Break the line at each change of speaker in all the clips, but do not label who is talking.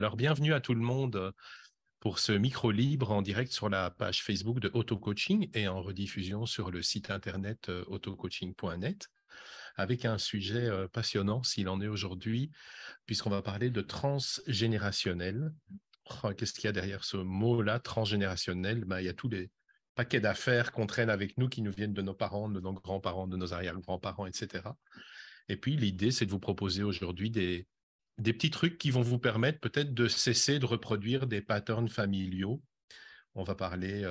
Alors, bienvenue à tout le monde pour ce micro libre en direct sur la page Facebook de Auto-Coaching et en rediffusion sur le site internet autocoaching.net avec un sujet passionnant s'il en est aujourd'hui, puisqu'on va parler de transgénérationnel. Oh, qu'est-ce qu'il y a derrière ce mot-là, transgénérationnel? Il y a tous les paquets d'affaires qu'on traîne avec nous qui nous viennent de nos parents, de nos grands-parents, de nos arrière-grands-parents, etc. Et puis, l'idée, c'est de vous proposer aujourd'hui des petits trucs qui vont vous permettre peut-être de cesser de reproduire des patterns familiaux. On va parler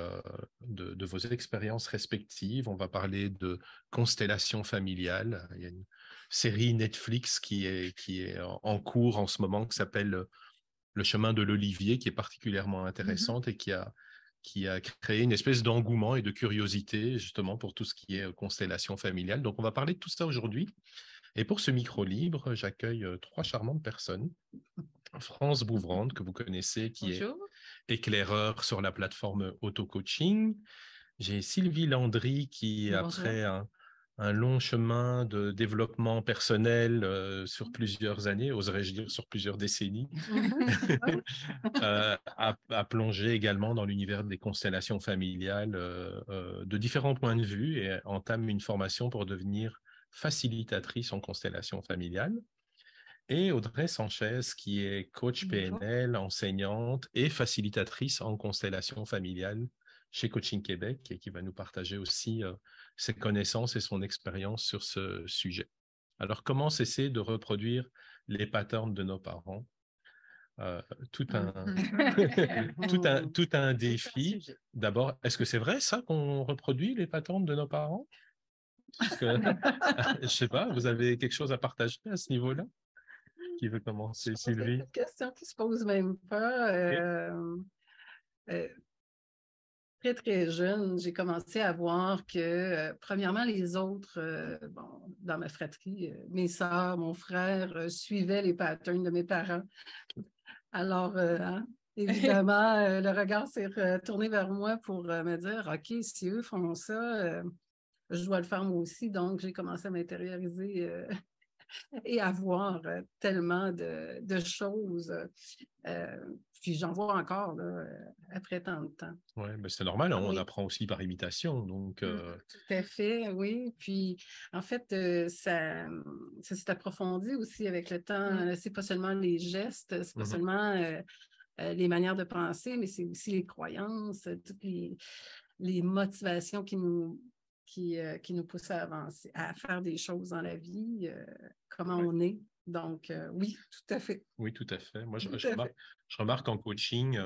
de vos expériences respectives, on va parler de constellation familiale. Il y a une série Netflix qui est en cours en ce moment qui s'appelle Le chemin de l'Olivier, qui est particulièrement intéressante et qui a créé une espèce d'engouement et de curiosité justement pour tout ce qui est constellation familiale. Donc on va parler de tout ça aujourd'hui. Et pour ce micro libre, j'accueille trois charmantes personnes. France Bouvrande, que vous connaissez, qui est
Bonjour.
éclaireur sur la plateforme Auto-Coaching. J'ai Sylvie Landry, qui,
Bonjour.
après un long chemin de développement personnel sur plusieurs années, oserais-je dire sur plusieurs décennies, a plongé également dans l'univers des constellations familiales de différents points de vue et entame une formation pour devenir facilitatrice en constellation familiale. Et Audrey Sanchez, qui est coach
Bonjour.
PNL, enseignante et facilitatrice en constellation familiale chez Coaching Québec et qui va nous partager aussi ses connaissances et son expérience sur ce sujet. Alors, comment cesser de reproduire les patterns de nos parents? Tout un défi. D'abord, est-ce que c'est vrai ça qu'on reproduit les patterns de nos parents? Parce que, je sais pas, vous avez quelque chose à partager à ce niveau-là? Qui veut commencer, Sylvie?
C'est une question qui se pose même pas. Euh, Très, très jeune, j'ai commencé à voir que, premièrement, les autres, dans ma fratrie, mes sœurs, mon frère, suivaient les patterns de mes parents. Alors, évidemment, le regard s'est retourné vers moi pour me dire, OK, si eux font ça, je dois le faire moi aussi. Donc, j'ai commencé à m'intérioriser et à voir tellement de choses. Euh, Puis j'en vois encore là, après tant de temps.
Ouais, ben c'est normal, hein, on
Oui.
apprend aussi par imitation. Donc,
Tout à fait, oui. Puis, en fait, ça s'est approfondi aussi avec le temps. C'est pas seulement les gestes, c'est pas seulement les manières de penser, mais c'est aussi les croyances, toutes les motivations qui nous poussent à avancer, à faire des choses dans la vie, comment
ouais.
on est. Donc, oui, tout à fait.
Oui, tout à fait. Moi,
Tout à fait.
je remarque en coaching,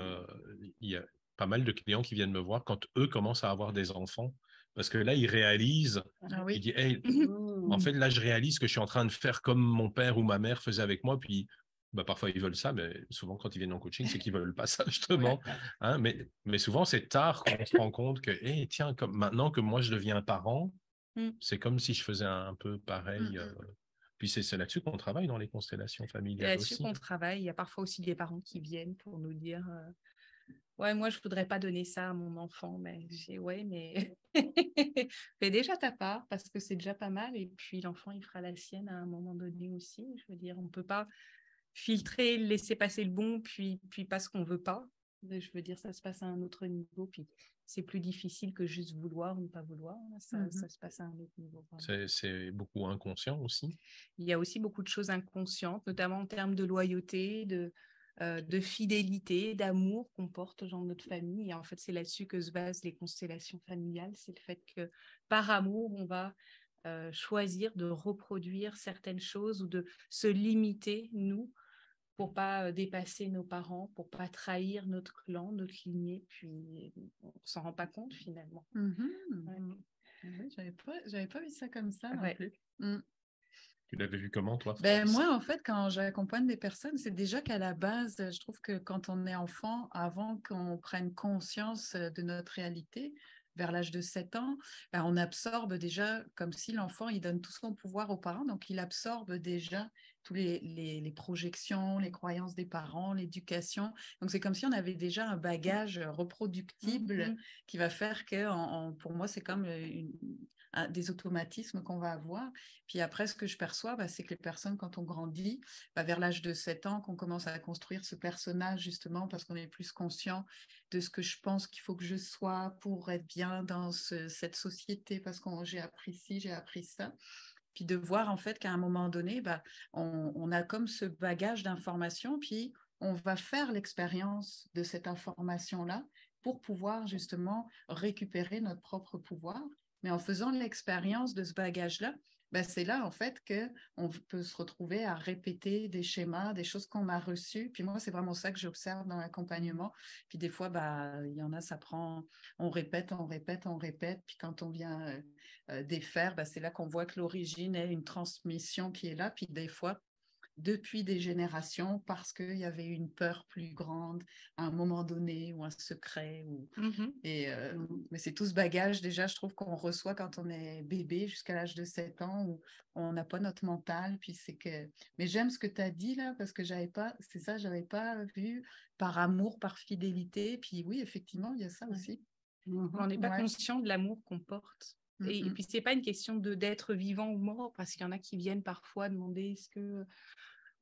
il y a pas mal de clients qui viennent me voir quand eux commencent à avoir des enfants. Parce que là, ils réalisent,
Ah
ils
oui.
disent, hey, en fait, là, je réalise que je suis en train de faire comme mon père ou ma mère faisait avec moi. Puis, bah, parfois, ils veulent ça, mais souvent, quand ils viennent en coaching, c'est qu'ils veulent pas ça, justement. Hein, mais souvent, c'est tard qu'on se rend compte que, hey, tiens, comme maintenant que moi, je deviens parent, c'est comme si je faisais un peu pareil. Puis c'est là-dessus qu'on travaille dans les constellations
C'est
familiales
là-dessus
aussi.
qu'on travaille. Il y a parfois aussi des parents qui viennent pour nous dire ouais, moi, je voudrais pas donner ça à mon enfant. Mais j'ai ouais, mais fais déjà ta part parce que c'est déjà pas mal. Et puis l'enfant, il fera la sienne à un moment donné aussi. Je veux dire, on peut pas filtrer, laisser passer le bon, puis pas ce qu'on veut pas. Mais je veux dire, ça se passe à un autre niveau. Puis c'est plus difficile que juste vouloir ou ne pas vouloir. Ça se passe à un autre niveau.
C'est beaucoup inconscient aussi.
Il y a aussi beaucoup de choses inconscientes, notamment en termes de loyauté, de fidélité, d'amour qu'on porte dans notre famille. Et en fait, c'est là-dessus que se basent les constellations familiales. C'est le fait que par amour, on va choisir de reproduire certaines choses ou de se limiter, nous, pour pas dépasser nos parents, pour pas trahir notre clan, notre lignée. Puis, on s'en rend pas compte finalement. Ouais.
Oui, j'avais pas vu ça comme ça non
Ouais.
plus.
Tu l'avais vu comment, toi,
Ben,
France?
moi, en fait, quand j'accompagne des personnes, c'est déjà qu'à la base, je trouve que quand on est enfant, avant qu'on prenne conscience de notre réalité, vers l'âge de 7 ans, ben, on absorbe déjà, comme si l'enfant, il donne tout son pouvoir aux parents, donc il absorbe déjà tous les projections, les croyances des parents, l'éducation. Donc c'est comme si on avait déjà un bagage reproductible qui va faire que, pour moi, c'est comme
des automatismes qu'on va avoir. Puis après, ce que je perçois, c'est que les personnes, quand on grandit, vers l'âge de 7 ans, qu'on commence à construire ce personnage, justement, parce qu'on est plus conscient de ce que je pense qu'il faut que je sois pour être bien dans cette société, parce que j'ai appris ci, j'ai appris ça. Puis de voir, en fait, qu'à un moment donné, on a comme ce bagage d'informations, puis on va faire l'expérience de cette information-là pour pouvoir justement récupérer notre propre pouvoir. Mais en faisant l'expérience de ce bagage-là, c'est là, en fait, qu'on peut se retrouver à répéter des schémas, des choses qu'on a reçues. Puis moi, c'est vraiment ça que j'observe dans l'accompagnement. Puis des fois, il y en a, ça prend, on répète. Puis quand on vient défaire, c'est là qu'on voit que l'origine est une transmission qui est là. Puis des fois, depuis des générations, parce qu'il y avait une peur plus grande à un moment donné, ou un secret. Mais c'est tout ce bagage, déjà, je trouve qu'on reçoit quand on est bébé jusqu'à l'âge de 7 ans, où on n'a pas notre mental. Puis c'est que... Mais j'aime ce que tu as dit là, parce que j'avais pas vu par amour, par fidélité. Puis oui, effectivement, il y a ça aussi.
On n'est pas conscient de l'amour qu'on porte. Et puis, ce n'est pas une question d'être vivant ou mort, parce qu'il y en a qui viennent parfois demander est-ce que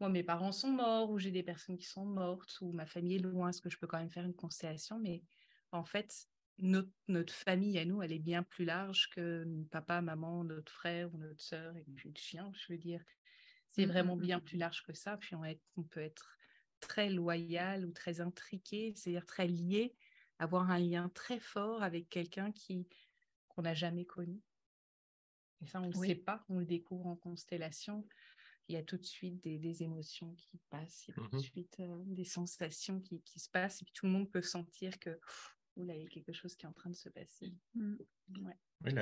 moi, mes parents sont morts, ou j'ai des personnes qui sont mortes, ou ma famille est loin, est-ce que je peux quand même faire une constellation? Mais en fait, notre famille à nous, elle est bien plus large que papa, maman, notre frère ou notre sœur, et puis le chien, je veux dire. C'est vraiment bien plus large que ça. Puis on peut être très loyal ou très intriqué, c'est-à-dire très lié, avoir un lien très fort avec quelqu'un qu'on n'a jamais connu. Et ça, on ne sait pas, on le découvre en constellation. Il y a tout de suite des émotions qui passent, il y a tout de suite des sensations qui se passent, et puis tout le monde peut sentir que là, il y a quelque chose qui est en train de se passer.
Ouais. Oui,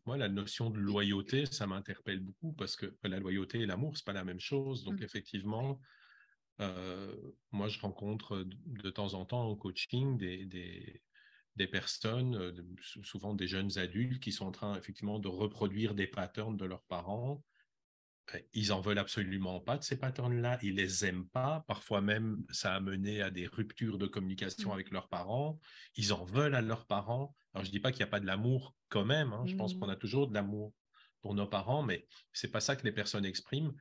moi, la notion de loyauté, ça m'interpelle beaucoup, parce que la loyauté et l'amour, ce n'est pas la même chose. Donc, effectivement, moi, je rencontre de temps en temps au coaching des personnes, souvent des jeunes adultes, qui sont en train, effectivement, de reproduire des patterns de leurs parents. Ils en veulent absolument pas de ces patterns-là, ils les aiment pas. Parfois même, ça a mené à des ruptures de communication avec leurs parents. Ils en veulent à leurs parents. Alors, je dis pas qu'il n'y a pas de l'amour quand même. Je pense qu'on a toujours de l'amour pour nos parents, mais c'est pas ça que les personnes expriment.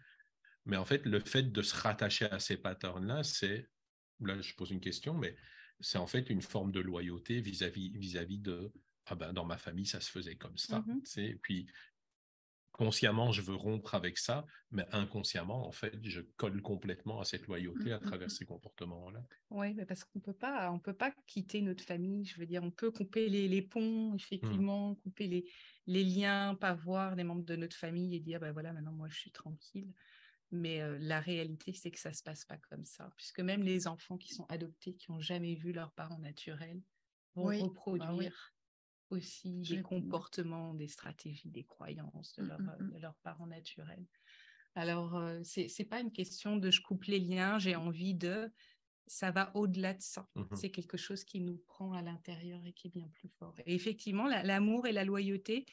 Mais en fait, le fait de se rattacher à ces patterns-là, là, je pose une question, mais c'est en fait une forme de loyauté vis-à-vis de dans ma famille, ça se faisait comme ça. Et puis, consciemment, je veux rompre avec ça, mais inconsciemment, en fait, je colle complètement à cette loyauté à travers ces comportements-là.
Oui, parce qu'on peut pas quitter notre famille. Je veux dire, on peut couper les ponts, effectivement, couper les liens, pas voir des membres de notre famille et dire, voilà, maintenant, moi, je suis tranquille. Mais la réalité, c'est que ça se passe pas comme ça, puisque même les enfants qui sont adoptés, qui n'ont jamais vu leurs parents naturels, vont reproduire aussi des comportements, des stratégies, des croyances de leurs parents naturels. Alors, c'est pas une question de je coupe les liens, j'ai envie de... Ça va au-delà de ça. C'est quelque chose qui nous prend à l'intérieur et qui est bien plus fort. Et effectivement, l'amour et la loyauté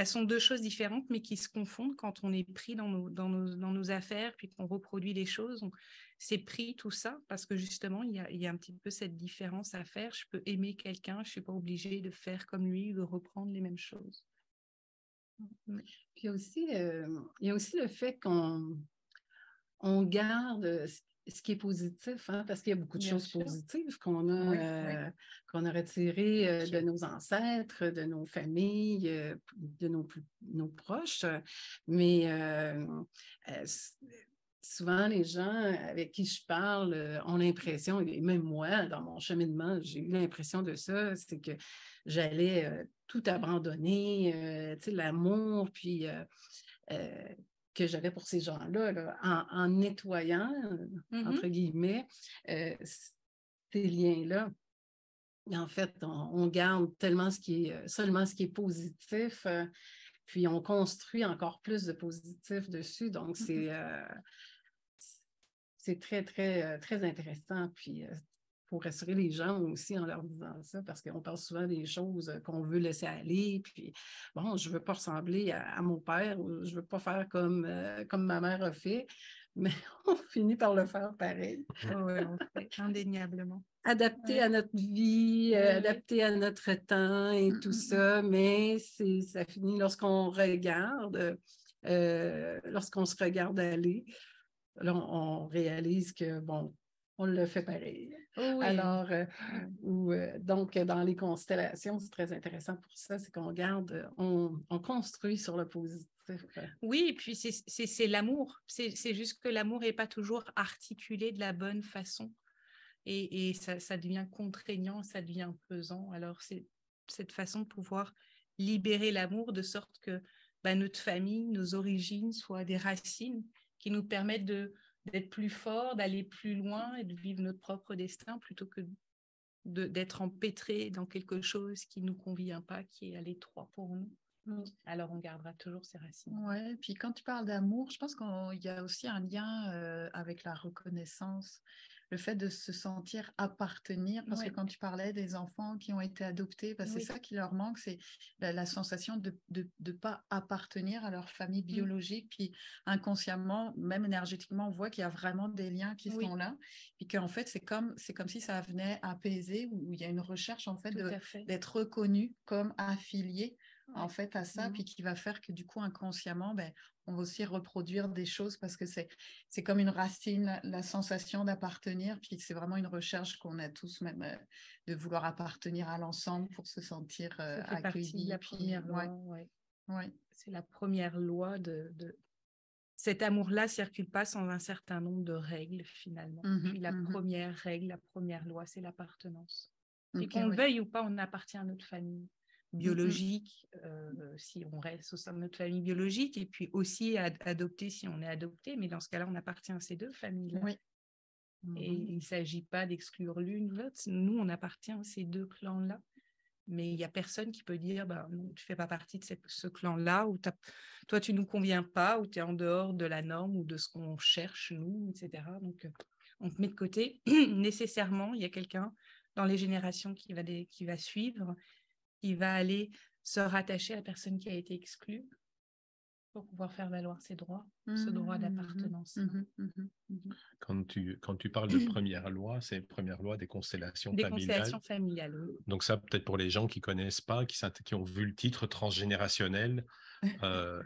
sont deux choses différentes, mais qui se confondent quand on est pris dans nos affaires, puis qu'on reproduit les choses. C'est pris tout ça, parce que justement, il y a un petit peu cette différence à faire. Je peux aimer quelqu'un, je ne suis pas obligée de faire comme lui, de reprendre les mêmes choses.
Puis il y a aussi le fait qu'on garde ce qui est positif, parce qu'il y a beaucoup de choses positives qu'on a retirées de nos ancêtres, de nos familles, de nos proches. Mais souvent, les gens avec qui je parle ont l'impression, et même moi, dans mon cheminement, j'ai eu l'impression de ça, c'est que j'allais tout abandonner, l'amour, puis... que j'avais pour ces gens-là, en nettoyant, entre guillemets, ces liens-là. En fait, on garde seulement ce qui est positif, puis on construit encore plus de positif dessus. Donc, c'est très, très, très intéressant. Puis, pour rassurer les gens aussi en leur disant ça, parce qu'on parle souvent des choses qu'on veut laisser aller, puis bon, je ne veux pas ressembler à mon père, ou je ne veux pas faire comme ma mère a fait, mais on finit par le faire pareil.
Oui, on fait indéniablement.
adapté à notre vie, adapté à notre temps et tout ça, mais ça finit lorsqu'on se regarde aller, là, on réalise que, bon, on le fait pareil.
Oui.
Alors, donc, dans les constellations, c'est très intéressant pour ça, c'est qu'on on construit sur le positif.
Oui, et puis c'est l'amour. C'est juste que l'amour n'est pas toujours articulé de la bonne façon. Et ça devient contraignant, ça devient pesant. Alors, c'est cette façon de pouvoir libérer l'amour de sorte que notre famille, nos origines soient des racines qui nous permettent d'être plus forts, d'aller plus loin et de vivre notre propre destin plutôt que d'être empêtrés dans quelque chose qui ne nous convient pas, qui est à l'étroit pour nous. Alors, on gardera toujours ses racines.
Oui, puis quand tu parles d'amour, je pense qu'il y a aussi un lien avec la reconnaissance, le fait de se sentir appartenir, parce que quand tu parlais des enfants qui ont été adoptés, c'est ça qui leur manque, c'est la sensation de ne pas appartenir à leur famille biologique, puis inconsciemment, même énergétiquement, on voit qu'il y a vraiment des liens qui sont là, puis qu'en fait, c'est comme si ça venait apaiser, où il y a une recherche en fait d'être reconnu comme affilié en fait à ça, puis qui va faire que du coup inconsciemment on va aussi reproduire des choses parce que c'est comme une racine, la sensation d'appartenir, puis c'est vraiment une recherche qu'on a tous même de vouloir appartenir à l'ensemble pour se sentir accueilli.
La première loi, c'est la première loi de cet amour-là circule pas sans un certain nombre de règles finalement. Puis la première règle, la première loi, c'est l'appartenance. Et qu'on le veuille ou pas, on appartient à notre famille biologique, si on reste au sein de notre famille biologique, et puis aussi adopté si on est adopté, mais dans ce cas-là, on appartient à ces deux familles-là. Et il ne s'agit pas d'exclure l'une ou l'autre. Nous, on appartient à ces deux clans-là. Mais il n'y a personne qui peut dire non, tu ne fais pas partie de ce clan-là, ou toi, tu ne nous conviens pas, ou tu es en dehors de la norme ou de ce qu'on cherche, nous, etc. Donc, on te met de côté. Nécessairement, il y a quelqu'un dans les générations qui va suivre, qui va aller se rattacher à la personne qui a été exclue pour pouvoir faire valoir ses droits, ce droit d'appartenance.
Quand tu parles de première loi, c'est première loi des constellations familiales.
Des constellations familiales, oui.
Donc ça, peut-être pour les gens qui ne connaissent pas, qui ont vu le titre transgénérationnel,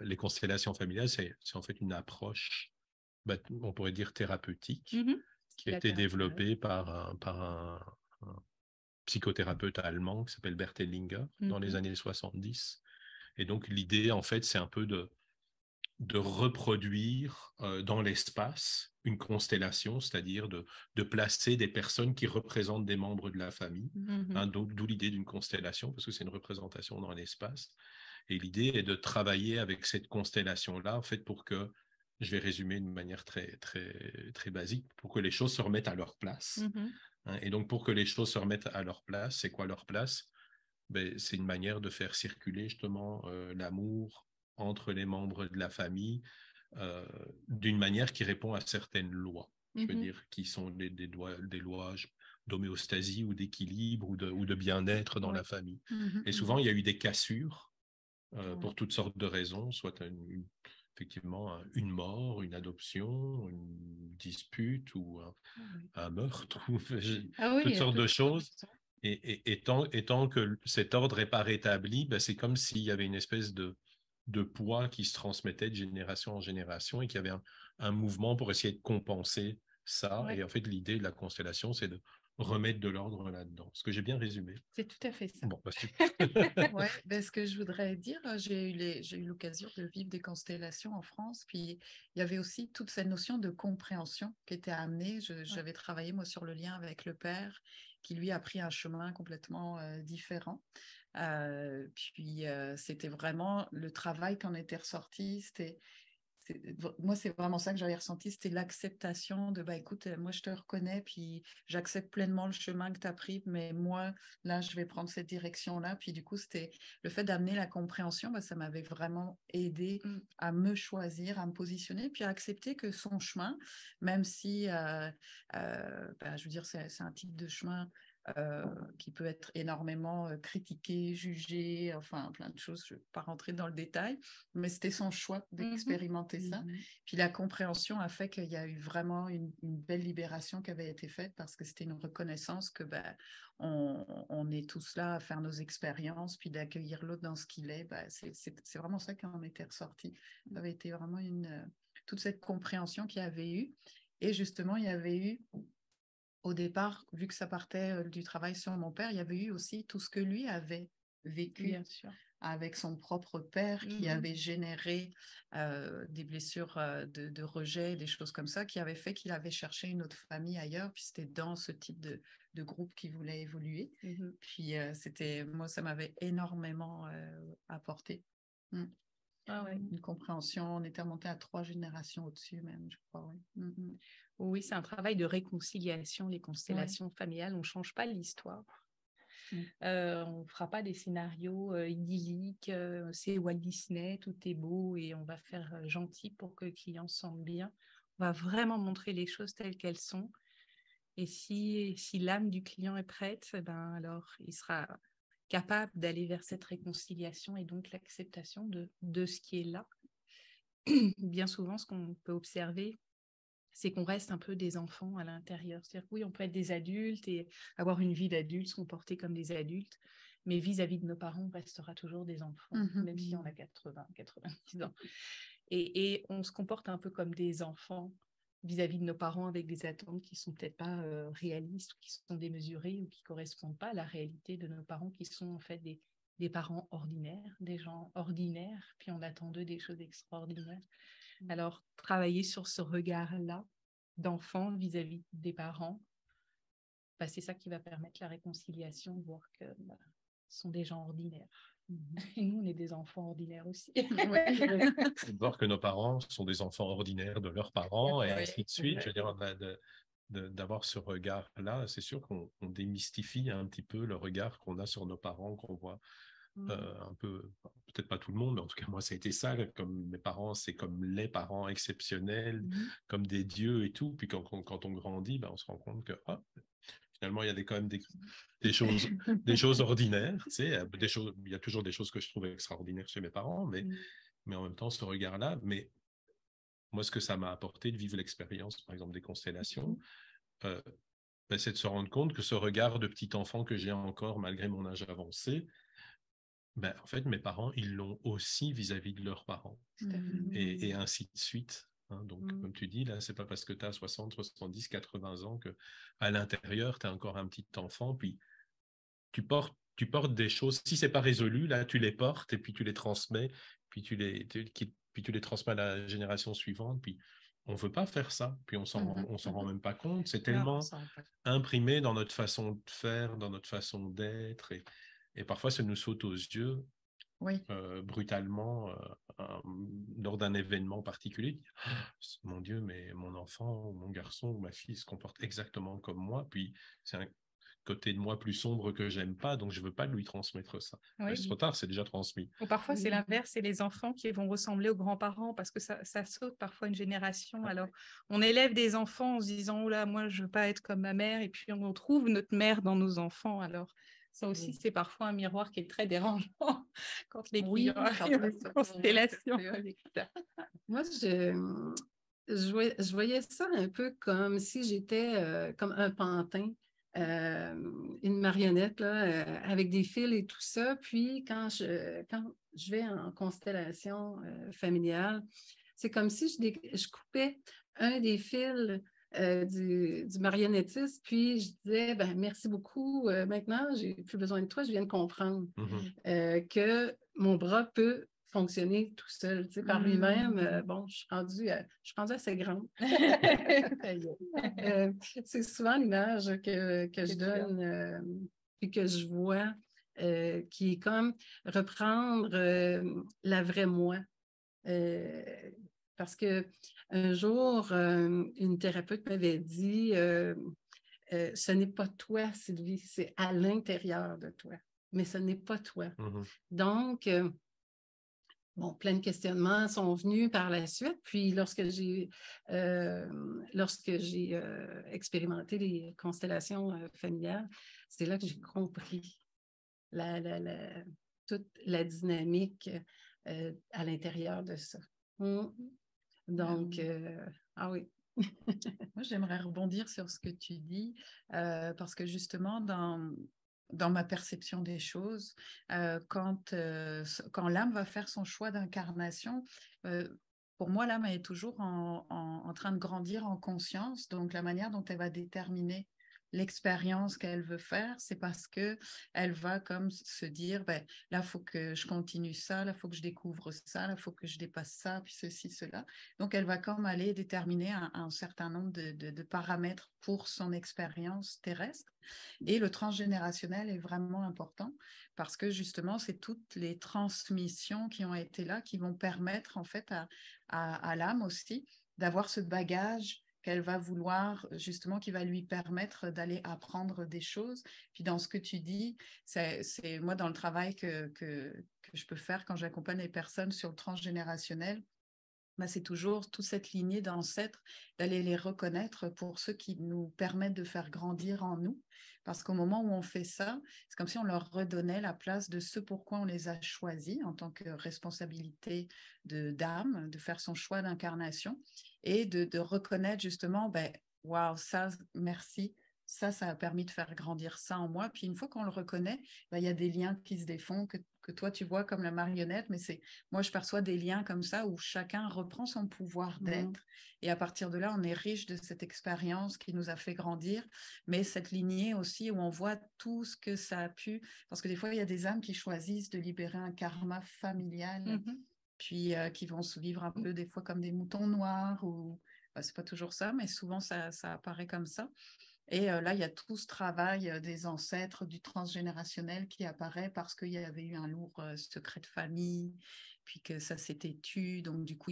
les constellations familiales, c'est en fait une approche, on pourrait dire thérapeutique, qui a été développée par un psychothérapeute allemand qui s'appelle Bert Hellinger dans les années 70. Et donc l'idée, en fait, c'est un peu de reproduire dans l'espace une constellation, c'est-à-dire de placer des personnes qui représentent des membres de la famille. Donc, d'où l'idée d'une constellation, parce que c'est une représentation dans l'espace. Et l'idée est de travailler avec cette constellation-là, en fait, pour que, je vais résumer de manière très, très, très basique, pour que les choses se remettent à leur place. Et donc, pour que les choses se remettent à leur place, c'est quoi leur place? C'est une manière de faire circuler justement l'amour entre les membres de la famille d'une manière qui répond à certaines lois, je veux dire, qui sont des lois d'homéostasie ou d'équilibre ou de bien-être dans la famille. Et souvent, il y a eu des cassures pour toutes sortes de raisons, soit effectivement une mort, une adoption, une dispute ou un meurtre, ou toutes sortes de choses. Et tant que cet ordre n'est pas rétabli, c'est comme s'il y avait une espèce de poids qui se transmettait de génération en génération et qu'il y avait un mouvement pour essayer de compenser ça. Et en fait, l'idée de la constellation, c'est de remettre de l'ordre là-dedans. Est-ce que j'ai bien résumé?
C'est tout à fait ça.
Bon, super.
Ce que je voudrais dire, j'ai eu l'occasion de vivre des constellations en France, puis il y avait aussi toute cette notion de compréhension qui était amenée. J'avais travaillé, moi, sur le lien avec le père, qui, lui, a pris un chemin complètement différent. Puis, c'était vraiment le travail qu'en était ressorti, moi, c'est vraiment ça que j'avais ressenti, c'était l'acceptation de, écoute, moi, je te reconnais, puis j'accepte pleinement le chemin que tu as pris, mais moi, là, je vais prendre cette direction-là. Puis du coup, c'était le fait d'amener la compréhension, ça m'avait vraiment aidé à me choisir, à me positionner, puis à accepter que son chemin, même si, je veux dire, c'est un type de chemin qui peut être énormément critiqué, jugé, enfin plein de choses. Je ne vais pas rentrer dans le détail, mais c'était son choix d'expérimenter ça. Puis la compréhension a fait qu'il y a eu vraiment une belle libération qui avait été faite parce que c'était une reconnaissance que on est tous là à faire nos expériences, puis d'accueillir l'autre dans ce qu'il est. C'est vraiment ça qui en était ressorti. Ça avait été vraiment toute cette compréhension qu'il y avait eu. Et justement, il y avait eu au départ, vu que ça partait du travail sur mon père, il y avait eu aussi tout ce que lui avait vécu avec son propre père qui avait généré des blessures de rejet, des choses comme ça, qui avait fait qu'il avait cherché une autre famille ailleurs, puis c'était dans ce type de groupe qu'il voulait évoluer. Puis moi, ça m'avait énormément apporté. Une compréhension, on était remonté à 3 générations au-dessus même, je crois.
Oui, c'est un travail de réconciliation, les constellations familiales. On ne change pas l'histoire. On ne fera pas des scénarios idylliques, c'est Walt Disney, tout est beau et on va faire gentil pour que le client se sente bien. On va vraiment montrer les choses telles qu'elles sont. Et si l'âme du client est prête, alors il sera capable d'aller vers cette réconciliation et donc l'acceptation de ce qui est là. Bien souvent, ce qu'on peut observer, c'est qu'on reste un peu des enfants à l'intérieur. C'est-à-dire que oui, on peut être des adultes et avoir une vie d'adulte, se comporter comme des adultes, mais vis-à-vis de nos parents, on restera toujours des enfants, même si on a 80, 90 ans. Et on se comporte un peu comme des enfants vis-à-vis de nos parents avec des attentes qui ne sont peut-être pas réalistes, ou qui sont démesurées, ou qui ne correspondent pas à la réalité de nos parents, qui sont en fait des parents ordinaires, des gens ordinaires, puis on attend d'eux des choses extraordinaires. Alors, travailler sur ce regard-là d'enfant vis-à-vis des parents, c'est ça qui va permettre la réconciliation, voir que ce sont des gens ordinaires. Et nous, on est des enfants ordinaires aussi.
Voir que nos parents sont des enfants ordinaires de leurs parents, et ainsi de suite. Je veux dire, d'avoir ce regard-là, c'est sûr qu'on démystifie un petit peu le regard qu'on a sur nos parents, qu'on voit un peu, peut-être pas tout le monde, mais en tout cas moi ça a été ça, comme mes parents, c'est comme les parents exceptionnels, comme des dieux et tout, puis quand on grandit, on se rend compte que finalement il y a quand même des choses ordinaires, tu sais, il y a toujours des choses que je trouve extraordinaires chez mes parents, mais en même temps ce regard-là, mais moi ce que ça m'a apporté de vivre l'expérience par exemple des constellations, c'est de se rendre compte que ce regard de petit enfant que j'ai encore malgré mon âge avancé, en fait, mes parents, ils l'ont aussi vis-à-vis de leurs parents. Et ainsi de suite. Donc, comme tu dis, là, c'est pas parce que tu as 60, 70, 80 ans qu'à l'intérieur, tu es encore un petit enfant, puis tu portes des choses. Si c'est pas résolu, là, tu les portes et puis tu les transmets, puis tu les transmets à la génération suivante, puis on veut pas faire ça, puis on s'en rend même pas compte. C'est tellement imprimé dans notre façon de faire, dans notre façon d'être, et parfois, ça nous saute aux yeux brutalement lors d'un événement particulier. Mon Dieu, mais mon enfant, mon garçon ou ma fille se comporte exactement comme moi. Puis, c'est un côté de moi plus sombre que j'aime pas, donc je veux pas lui transmettre ça. C'est trop tard, c'est déjà transmis.
Ou parfois, c'est l'inverse, c'est les enfants qui vont ressembler aux grands-parents parce que ça saute parfois une génération. Alors, on élève des enfants en se disant « Oh là, moi, je veux pas être comme ma mère » et puis on trouve notre mère dans nos enfants. Alors, ça aussi, c'est parfois un miroir qui est très dérangeant quand les clients arrivent en constellation.
Moi, je voyais ça un peu comme si j'étais comme un pantin, une marionnette là, avec des fils et tout ça. Puis quand je vais en constellation familiale, c'est comme si je coupais un des fils du marionnettiste, puis je disais, merci beaucoup, maintenant, j'ai plus besoin de toi, je viens de comprendre que mon bras peut fonctionner tout seul, par lui-même. Je suis rendue assez grande. C'est souvent l'image que je donne puis que je vois, qui est comme reprendre la vraie moi. Parce que un jour, une thérapeute m'avait dit ce n'est pas toi, Sylvie, c'est à l'intérieur de toi, mais ce n'est pas toi. Donc, bon, plein de questionnements sont venus par la suite. Puis lorsque j'ai expérimenté les constellations familiales, c'est là que j'ai compris toute la dynamique à l'intérieur de ça. Donc, ah oui.
Moi, j'aimerais rebondir sur ce que tu dis, parce que justement, dans ma perception des choses, quand l'âme va faire son choix d'incarnation, pour moi, l'âme est toujours en train de grandir en conscience. Donc, la manière dont elle va déterminer l'expérience qu'elle veut faire, c'est parce que elle va comme se dire, ben, là, il faut que je continue ça, là, il faut que je découvre ça, là, il faut que je dépasse ça, puis ceci, cela. Donc, elle va comme aller déterminer un certain nombre de paramètres pour son expérience terrestre. Et le transgénérationnel est vraiment important parce que justement, c'est toutes les transmissions qui ont été là qui vont permettre en fait à l'âme aussi d'avoir ce bagage qu'elle va vouloir, justement, qui va lui permettre d'aller apprendre des choses. Puis dans ce que tu dis, c'est moi, dans le travail que je peux faire quand j'accompagne les personnes sur le transgénérationnel, ben, c'est toujours toute cette lignée d'ancêtres, d'aller les reconnaître pour ceux qui nous permettent de faire grandir en nous. Parce qu'au moment où on fait ça, c'est comme si on leur redonnait la place de ce pourquoi on les a choisis en tant que responsabilité d'âme, de faire son choix d'incarnation et de reconnaître justement, ben, waouh, ça, merci. Ça a permis de faire grandir ça en moi. Puis une fois qu'on le reconnaît, ben, il y a des liens qui se défont que toi, tu vois comme la marionnette, mais moi, je perçois des liens comme ça où chacun reprend son pouvoir d'être. Et à partir de là, on est riche de cette expérience qui nous a fait grandir, mais cette lignée aussi où on voit tout ce que ça a pu. Parce que des fois, il y a des âmes qui choisissent de libérer un karma familial, puis qui vont se vivre un peu des fois comme des moutons noirs, ou c'est pas toujours ça, mais souvent ça apparaît comme ça. Et là, il y a tout ce travail des ancêtres, du transgénérationnel qui apparaît parce qu'il y avait eu un lourd secret de famille, puis que ça s'était tu. Donc, du coup,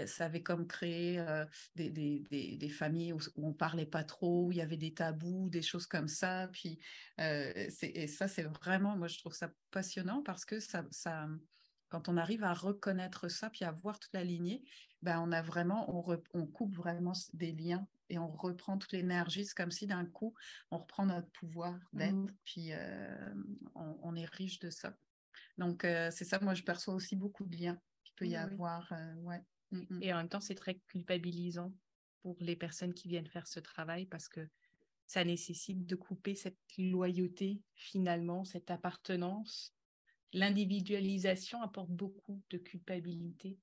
ça avait comme créé des familles où on ne parlait pas trop, où il y avait des tabous, des choses comme ça. Puis, et ça, c'est vraiment, moi, je trouve ça passionnant parce que quand on arrive à reconnaître ça, puis à voir toute la lignée, ben on a vraiment, on coupe vraiment des liens et on reprend toute l'énergie. C'est comme si d'un coup, on reprend notre pouvoir d'être, puis on est riche de ça. Donc, c'est ça, moi, je perçois aussi beaucoup de liens qu'il peut y avoir. Ouais.
Et en même temps, c'est très culpabilisant pour les personnes qui viennent faire ce travail parce que ça nécessite de couper cette loyauté, finalement, cette appartenance. L'individualisation apporte beaucoup de culpabilité.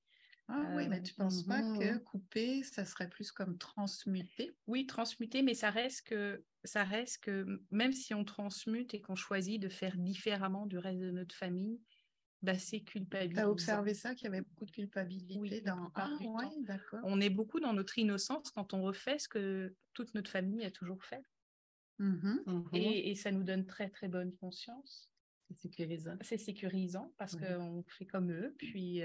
Ah oui, mais tu ne penses pas que couper, ça serait plus comme transmuter?
Oui, transmuter, mais ça reste que même si on transmute et qu'on choisit de faire différemment du reste de notre famille, bah, c'est culpabilisant.
Tu as observé ça, qu'il y avait beaucoup de culpabilité
dans...
Ah oui, d'accord.
On est beaucoup dans notre innocence quand on refait ce que toute notre famille a toujours fait. Et ça nous donne très, très bonne conscience.
C'est sécurisant.
C'est sécurisant parce qu'on fait comme eux. Puis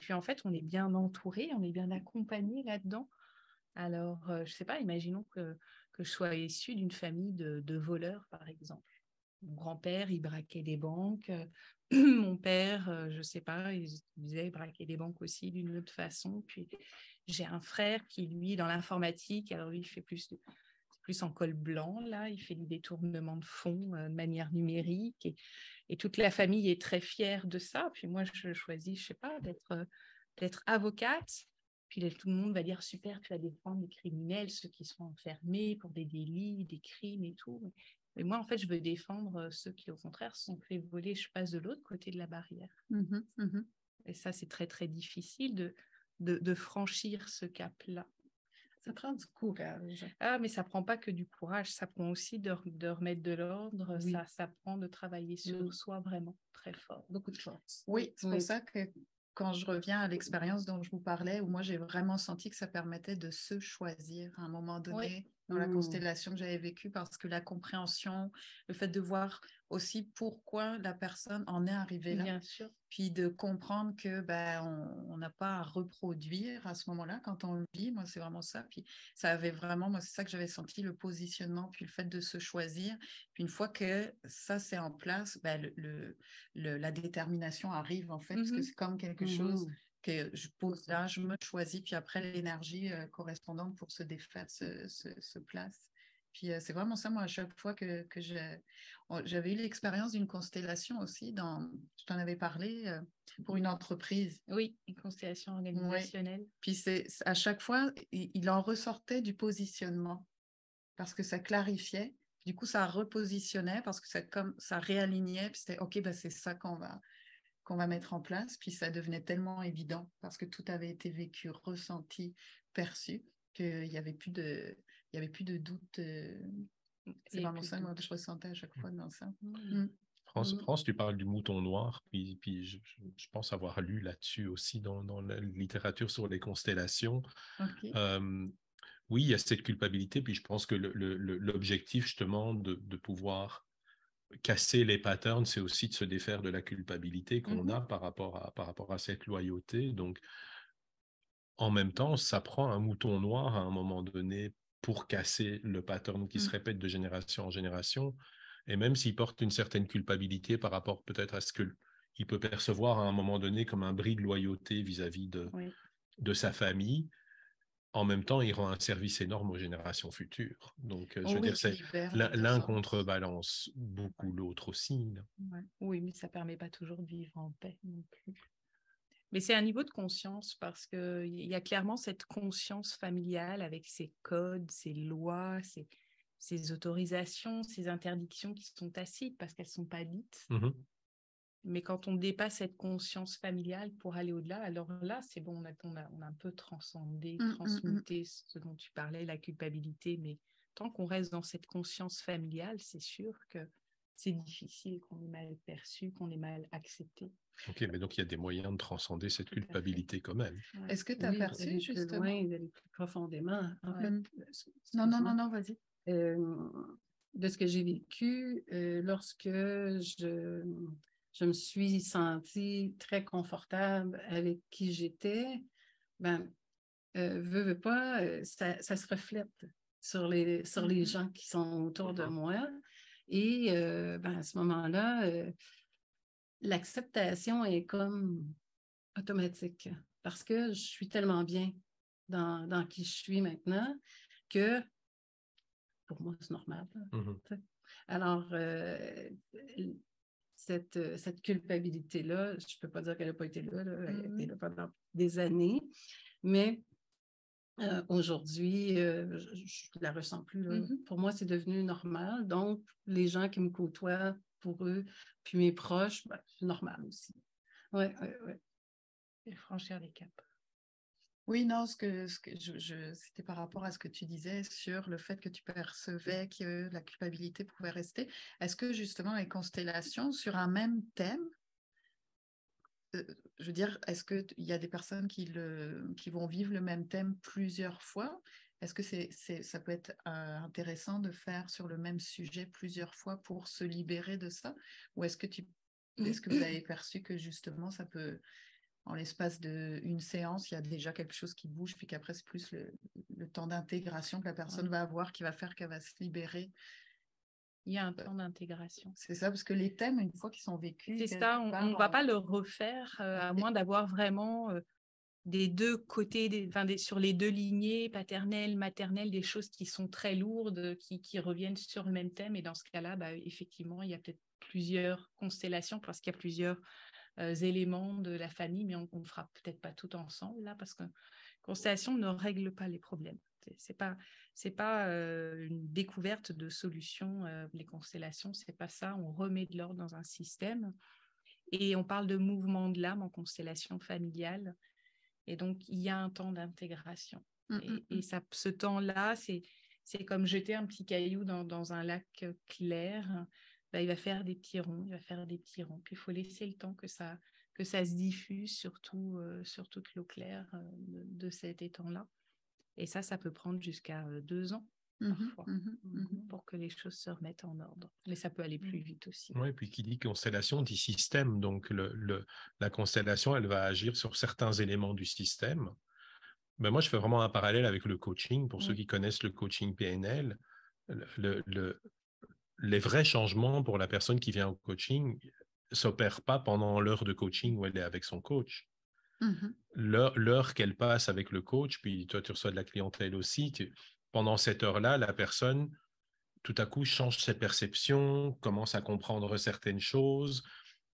en fait, on est bien entouré, on est bien accompagné là-dedans. Alors, je ne sais pas, imaginons que je sois issue d'une famille de voleurs, par exemple. Mon grand-père, il braquait des banques. Mon père, je ne sais pas, il disait braquer des banques aussi d'une autre façon. Puis, j'ai un frère qui, lui, dans l'informatique, alors lui, il fait plus en col blanc, là. Il fait du détournement de fonds de manière numérique. Et toute la famille est très fière de ça. Puis moi, je choisis, je ne sais pas, d'être avocate. Puis là, tout le monde va dire, super, tu vas défendre les criminels, ceux qui sont enfermés pour des délits, des crimes et tout. Mais moi, en fait, je veux défendre ceux qui, au contraire, se sont fait voler. Je passe de l'autre côté de la barrière. Et ça, c'est très, très difficile de franchir ce cap-là.
Ça prend du courage.
Ah, mais ça prend pas que du courage, ça prend aussi de remettre de l'ordre, ça prend de travailler sur soi vraiment très fort.
Beaucoup de force.
Oui, c'est pour ça que quand je reviens à l'expérience dont je vous parlais, où moi j'ai vraiment senti que ça permettait de se choisir à un moment donné dans la constellation que j'avais vécue, parce que la compréhension, le fait de voir aussi pourquoi la personne en est arrivée là.
Bien sûr.
Puis de comprendre que on n'a pas à reproduire à ce moment-là quand on le vit. Moi, c'est vraiment ça. Puis ça avait vraiment, moi, c'est ça que j'avais senti, le positionnement, puis le fait de se choisir. Puis une fois que ça, c'est en place, la détermination arrive, en fait, parce que c'est comme quelque chose que je pose là, je me choisis, puis après, l'énergie correspondante pour se défaire se place. Puis c'est vraiment ça, moi, à chaque fois que j'avais eu l'expérience d'une constellation aussi, je t'en avais parlé, pour une entreprise.
Oui, une constellation organisationnelle.
Oui. Puis à chaque fois, il en ressortait du positionnement parce que ça clarifiait. Du coup, ça repositionnait parce que ça réalignait. Puis c'était OK, c'est ça qu'on va mettre en place. Puis ça devenait tellement évident parce que tout avait été vécu, ressenti, perçu, qu'il n'y avait plus de doute. C'est vraiment ça que je ressentais à chaque fois dans ça.
France, tu parles du mouton noir, puis je pense avoir lu là-dessus aussi dans la littérature sur les constellations.
Okay.
Oui, il y a cette culpabilité, puis je pense que l'objectif justement de pouvoir casser les patterns, c'est aussi de se défaire de la culpabilité qu'on a par rapport à cette loyauté. Donc, en même temps, ça prend un mouton noir à un moment donné pour casser le pattern qui se répète de génération en génération. Et même s'il porte une certaine culpabilité par rapport peut-être à ce qu'il peut percevoir à un moment donné comme un bris de loyauté vis-à-vis de sa famille, en même temps, il rend un service énorme aux générations futures. Donc, je veux dire, c'est l'un contrebalance beaucoup l'autre aussi.
Ouais. Oui, mais ça ne permet pas toujours de vivre en paix non plus. Mais c'est un niveau de conscience parce qu'il y a clairement cette conscience familiale avec ses codes, ses lois, ses autorisations, ses interdictions qui sont tacites parce qu'elles ne sont pas dites. Mais quand on dépasse cette conscience familiale pour aller au-delà, alors là, c'est bon, on a un peu transcendé, transmuté ce dont tu parlais, la culpabilité. Mais tant qu'on reste dans cette conscience familiale, c'est sûr que c'est difficile, qu'on est mal perçu, qu'on est mal accepté.
Ok, mais donc il y a des moyens de transcender cette culpabilité quand même.
Ouais. Est-ce que tu as perçu justement
d'aller plus profondément? En fait,
non, vas-y.
De ce que j'ai vécu, lorsque je me suis sentie très confortable avec qui j'étais, veux pas, ça se reflète sur les gens qui sont autour de moi. Et à ce moment-là, l'acceptation est comme automatique parce que je suis tellement bien dans qui je suis maintenant que pour moi, c'est normal. Alors, cette culpabilité-là, je ne peux pas dire qu'elle n'a pas été là, elle était là pendant des années, mais aujourd'hui, je ne la ressens plus. Là. Pour moi, c'est devenu normal. Donc, les gens qui me côtoient, pour eux, puis mes proches, c'est normal aussi. Oui.
Et franchir les caps.
Oui, non, c'était par rapport à ce que tu disais sur le fait que tu percevais que la culpabilité pouvait rester. Est-ce que justement les constellations sur un même thème, je veux dire, est-ce qu'il y a des personnes qui vont vivre le même thème plusieurs fois? Est-ce que ça peut être intéressant de faire sur le même sujet plusieurs fois pour se libérer de ça? Ou est-ce que vous avez perçu que justement ça peut... En l'espace d'une séance, il y a déjà quelque chose qui bouge, puis qu'après, c'est plus le temps d'intégration que la personne va avoir qui va faire qu'elle va se libérer.
Il y a un temps d'intégration.
C'est ça, parce que les thèmes, une fois qu'ils sont vécus...
C'est ça, on ne va pas le refaire, à moins d'avoir vraiment des deux côtés, sur les deux lignées, paternelle, maternelle, des choses qui sont très lourdes, qui reviennent sur le même thème. Et dans ce cas-là, effectivement, il y a peut-être plusieurs constellations parce qu'il y a plusieurs... éléments de la famille, mais on ne fera peut-être pas tout ensemble là, parce que constellation ne règle pas les problèmes. C'est pas une découverte de solutions, les constellations, c'est pas ça. On remet de l'ordre dans un système et on parle de mouvement de l'âme en constellation familiale. Et donc, il y a un temps d'intégration. Et ce temps-là, c'est comme jeter un petit caillou dans un lac clair. Il va faire des petits ronds, Puis il faut laisser le temps que ça se diffuse sur toute l'eau claire de cet étang-là. Et ça peut prendre jusqu'à 2 ans. parfois, pour que les choses se remettent en ordre. Mais ça peut aller plus vite aussi.
Oui, puis qui dit constellation dit système. Donc, la constellation, elle va agir sur certains éléments du système. Ben moi, je fais vraiment un parallèle avec le coaching. Pour ceux qui connaissent le coaching PNL, les vrais changements pour la personne qui vient au coaching ne s'opèrent pas pendant l'heure de coaching où elle est avec son coach. L'heure qu'elle passe avec le coach, puis toi, tu reçois de la clientèle aussi, pendant cette heure-là, la personne, tout à coup, change ses perceptions, commence à comprendre certaines choses,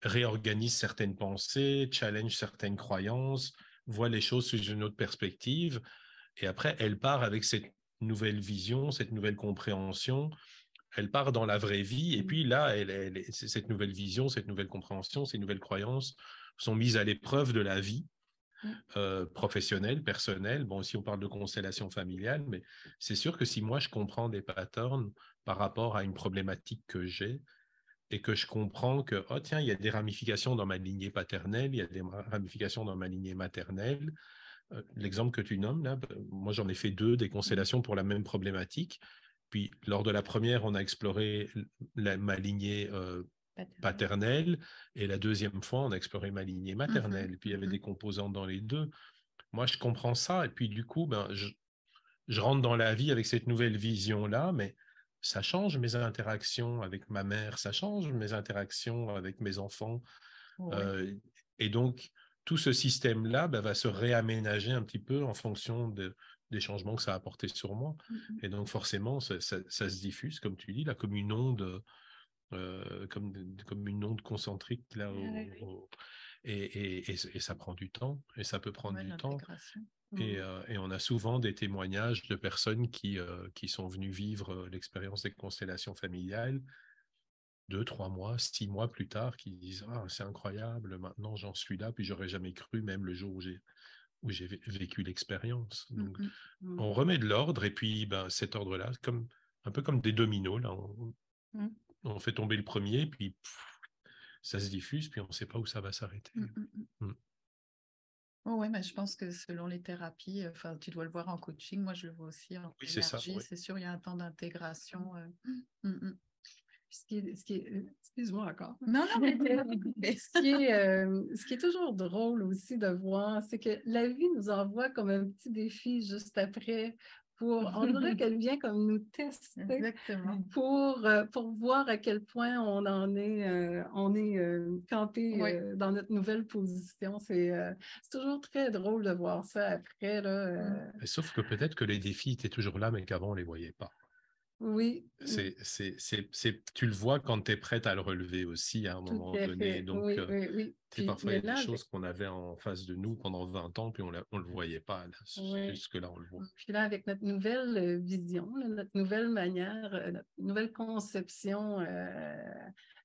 réorganise certaines pensées, challenge certaines croyances, voit les choses sous une autre perspective. Et après, elle part avec cette nouvelle vision, cette nouvelle compréhension. Elle part dans la vraie vie. Et puis là, cette nouvelle vision, cette nouvelle compréhension, ces nouvelles croyances sont mises à l'épreuve de la vie professionnelle, personnelle. Bon, si on parle de constellation familiale, mais c'est sûr que si moi, je comprends des patterns par rapport à une problématique que j'ai, et que je comprends que, oh tiens, il y a des ramifications dans ma lignée paternelle, il y a des ramifications dans ma lignée maternelle. L'exemple que tu nommes, là, moi j'en ai fait 2, des constellations pour la même problématique. Puis lors de la première, on a exploré ma lignée paternelle, et la deuxième fois, on a exploré ma lignée maternelle. Puis il y avait des composantes dans les deux. Moi, je comprends ça, et puis du coup, je rentre dans la vie avec cette nouvelle vision-là, mais ça change mes interactions avec ma mère, ça change mes interactions avec mes enfants. Et donc, tout ce système-là va se réaménager un petit peu en fonction des changements que ça a apporté sur moi. Et donc, forcément, ça se diffuse, comme tu dis, là, comme une onde, comme une onde concentrique. Là, et ça prend du temps, et ça peut prendre du temps. Et on a souvent des témoignages de personnes qui sont venues vivre l'expérience des constellations familiales 2, 3 mois, 6 mois plus tard, qui disent « Ah, c'est incroyable, maintenant j'en suis là, puis j'aurais jamais cru, même le jour où j'ai vécu l'expérience. » Donc, on remet de l'ordre, et puis cet ordre-là, un peu comme des dominos, là, on fait tomber le premier, puis ça se diffuse, puis on ne sait pas où ça va s'arrêter.
Oui, mais je pense que selon les thérapies, tu dois le voir en coaching, moi je le vois aussi en énergie, c'est sûr, il y a un temps d'intégration.
Excuse-moi encore.
Non,
mais ce qui est toujours drôle aussi de voir, c'est que la vie nous envoie comme un petit défi juste après. On dirait qu'elle vient comme nous tester.
Exactement.
Pour voir à quel point on est campé dans notre nouvelle position. C'est toujours très drôle de voir ça après. Là,
Sauf que peut-être que les défis étaient toujours là, mais qu'avant, on ne les voyait pas.
Oui.
Tu le vois quand tu es prête à le relever aussi à un moment donné. Donc,
oui.
Parfois, il y a des choses qu'on avait en face de nous pendant 20 ans, puis on ne le voyait pas. Jusque-là, on le voit.
Puis là, avec notre nouvelle vision, là, notre nouvelle manière, notre nouvelle conception,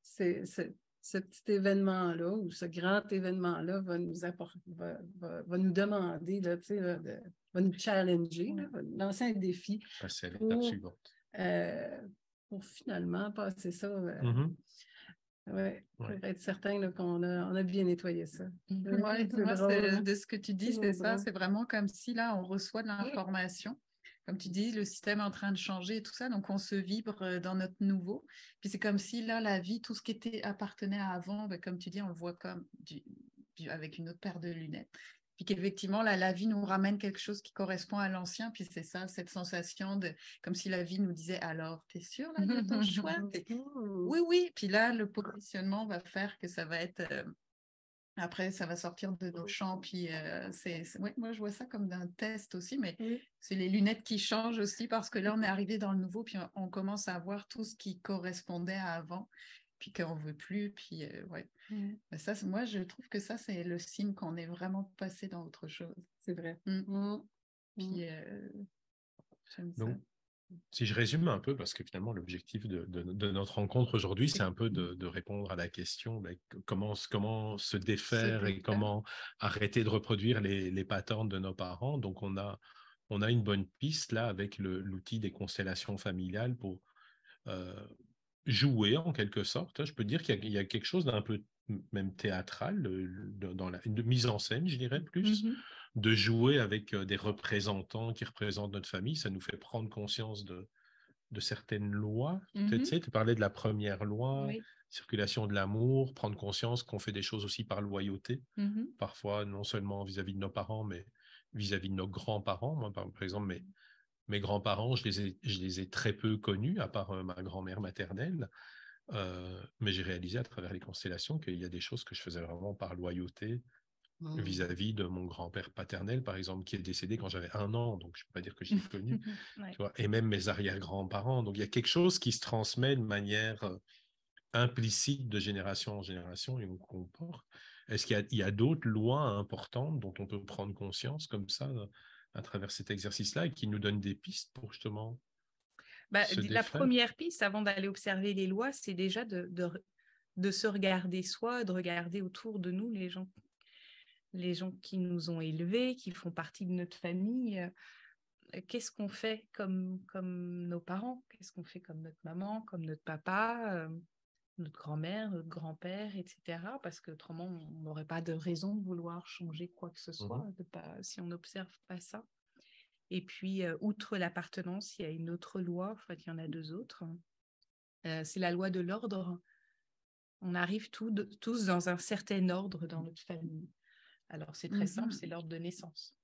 ce petit événement-là ou ce grand événement-là va nous demander, là, va nous challenger, va nous lancer un défi.
Passer à l'étape suivante.
Pour finalement passer ça. Pour être certain là, qu'on a bien nettoyé ça.
Moi, de ce que tu dis, c'est ça. C'est vraiment comme si là, on reçoit de l'information. Comme tu dis, le système est en train de changer et tout ça. Donc, on se vibre dans notre nouveau. Puis, c'est comme si là, la vie, tout ce qui appartenait à avant, comme tu dis, on le voit comme avec une autre paire de lunettes. Puis qu'effectivement, là, la vie nous ramène quelque chose qui correspond à l'ancien. Puis c'est ça, cette sensation comme si la vie nous disait, alors, t'es sûre là de ton choix? Oui. Puis là, le positionnement va faire que ça va être... après, ça va sortir de nos champs. Puis moi, je vois ça comme d'un test aussi, mais c'est les lunettes qui changent aussi parce que là, on est arrivé dans le nouveau, puis on commence à voir tout ce qui correspondait à avant. Puis qu'on ne veut plus, puis ça, moi, je trouve que ça, c'est le signe qu'on est vraiment passé dans autre chose.
C'est vrai.
Puis, j'aime ça.
Si je résume un peu, parce que finalement, l'objectif de notre rencontre aujourd'hui, c'est un peu de répondre à la question comment se défaire et comment arrêter de reproduire les patterns de nos parents. Donc, on a une bonne piste là avec l'outil des constellations familiales pour jouer en quelque sorte. Je peux dire qu'il y a quelque chose d'un peu même théâtral dans une mise en scène, je dirais plus, de jouer avec des représentants qui représentent notre famille. Ça nous fait prendre conscience de certaines lois. Tu sais, tu parlais de la première loi,
Oui.
circulation de l'amour, prendre conscience qu'on fait des choses aussi par loyauté, parfois non seulement vis-à-vis de nos parents, mais vis-à-vis de nos grands-parents. Moi, par exemple, mes grands-parents, je les ai très peu connus, à part ma grand-mère maternelle. Mais j'ai réalisé à travers les constellations qu'il y a des choses que je faisais vraiment par loyauté vis-à-vis de mon grand-père paternel, par exemple, qui est décédé quand j'avais 1 an, donc je ne peux pas dire que je l'ai connu,
Ouais.
tu vois, et même mes arrière-grands-parents. Donc il y a quelque chose qui se transmet de manière implicite de génération en génération et on comporte. Est-ce qu'il y a d'autres lois importantes dont on peut prendre conscience comme ça à travers cet exercice-là et qui nous donnent des pistes pour justement se
La
défaire?
première piste, avant d'aller observer les lois, c'est déjà de se regarder soi, de regarder autour de nous les gens qui nous ont élevés, qui font partie de notre famille. Qu'est-ce qu'on fait comme nos parents? Qu'est-ce qu'on fait comme notre maman, comme notre papa, notre grand-mère, notre grand-père, etc. Parce qu'autrement, on n'aurait pas de raison de vouloir changer quoi que ce soit, si on n'observe pas ça. Et puis, outre l'appartenance, il y a une autre loi, en fait, il y en a 2 autres. C'est la loi de l'ordre. On arrive tous dans un certain ordre dans notre famille. Alors, c'est très simple, c'est l'ordre de naissance.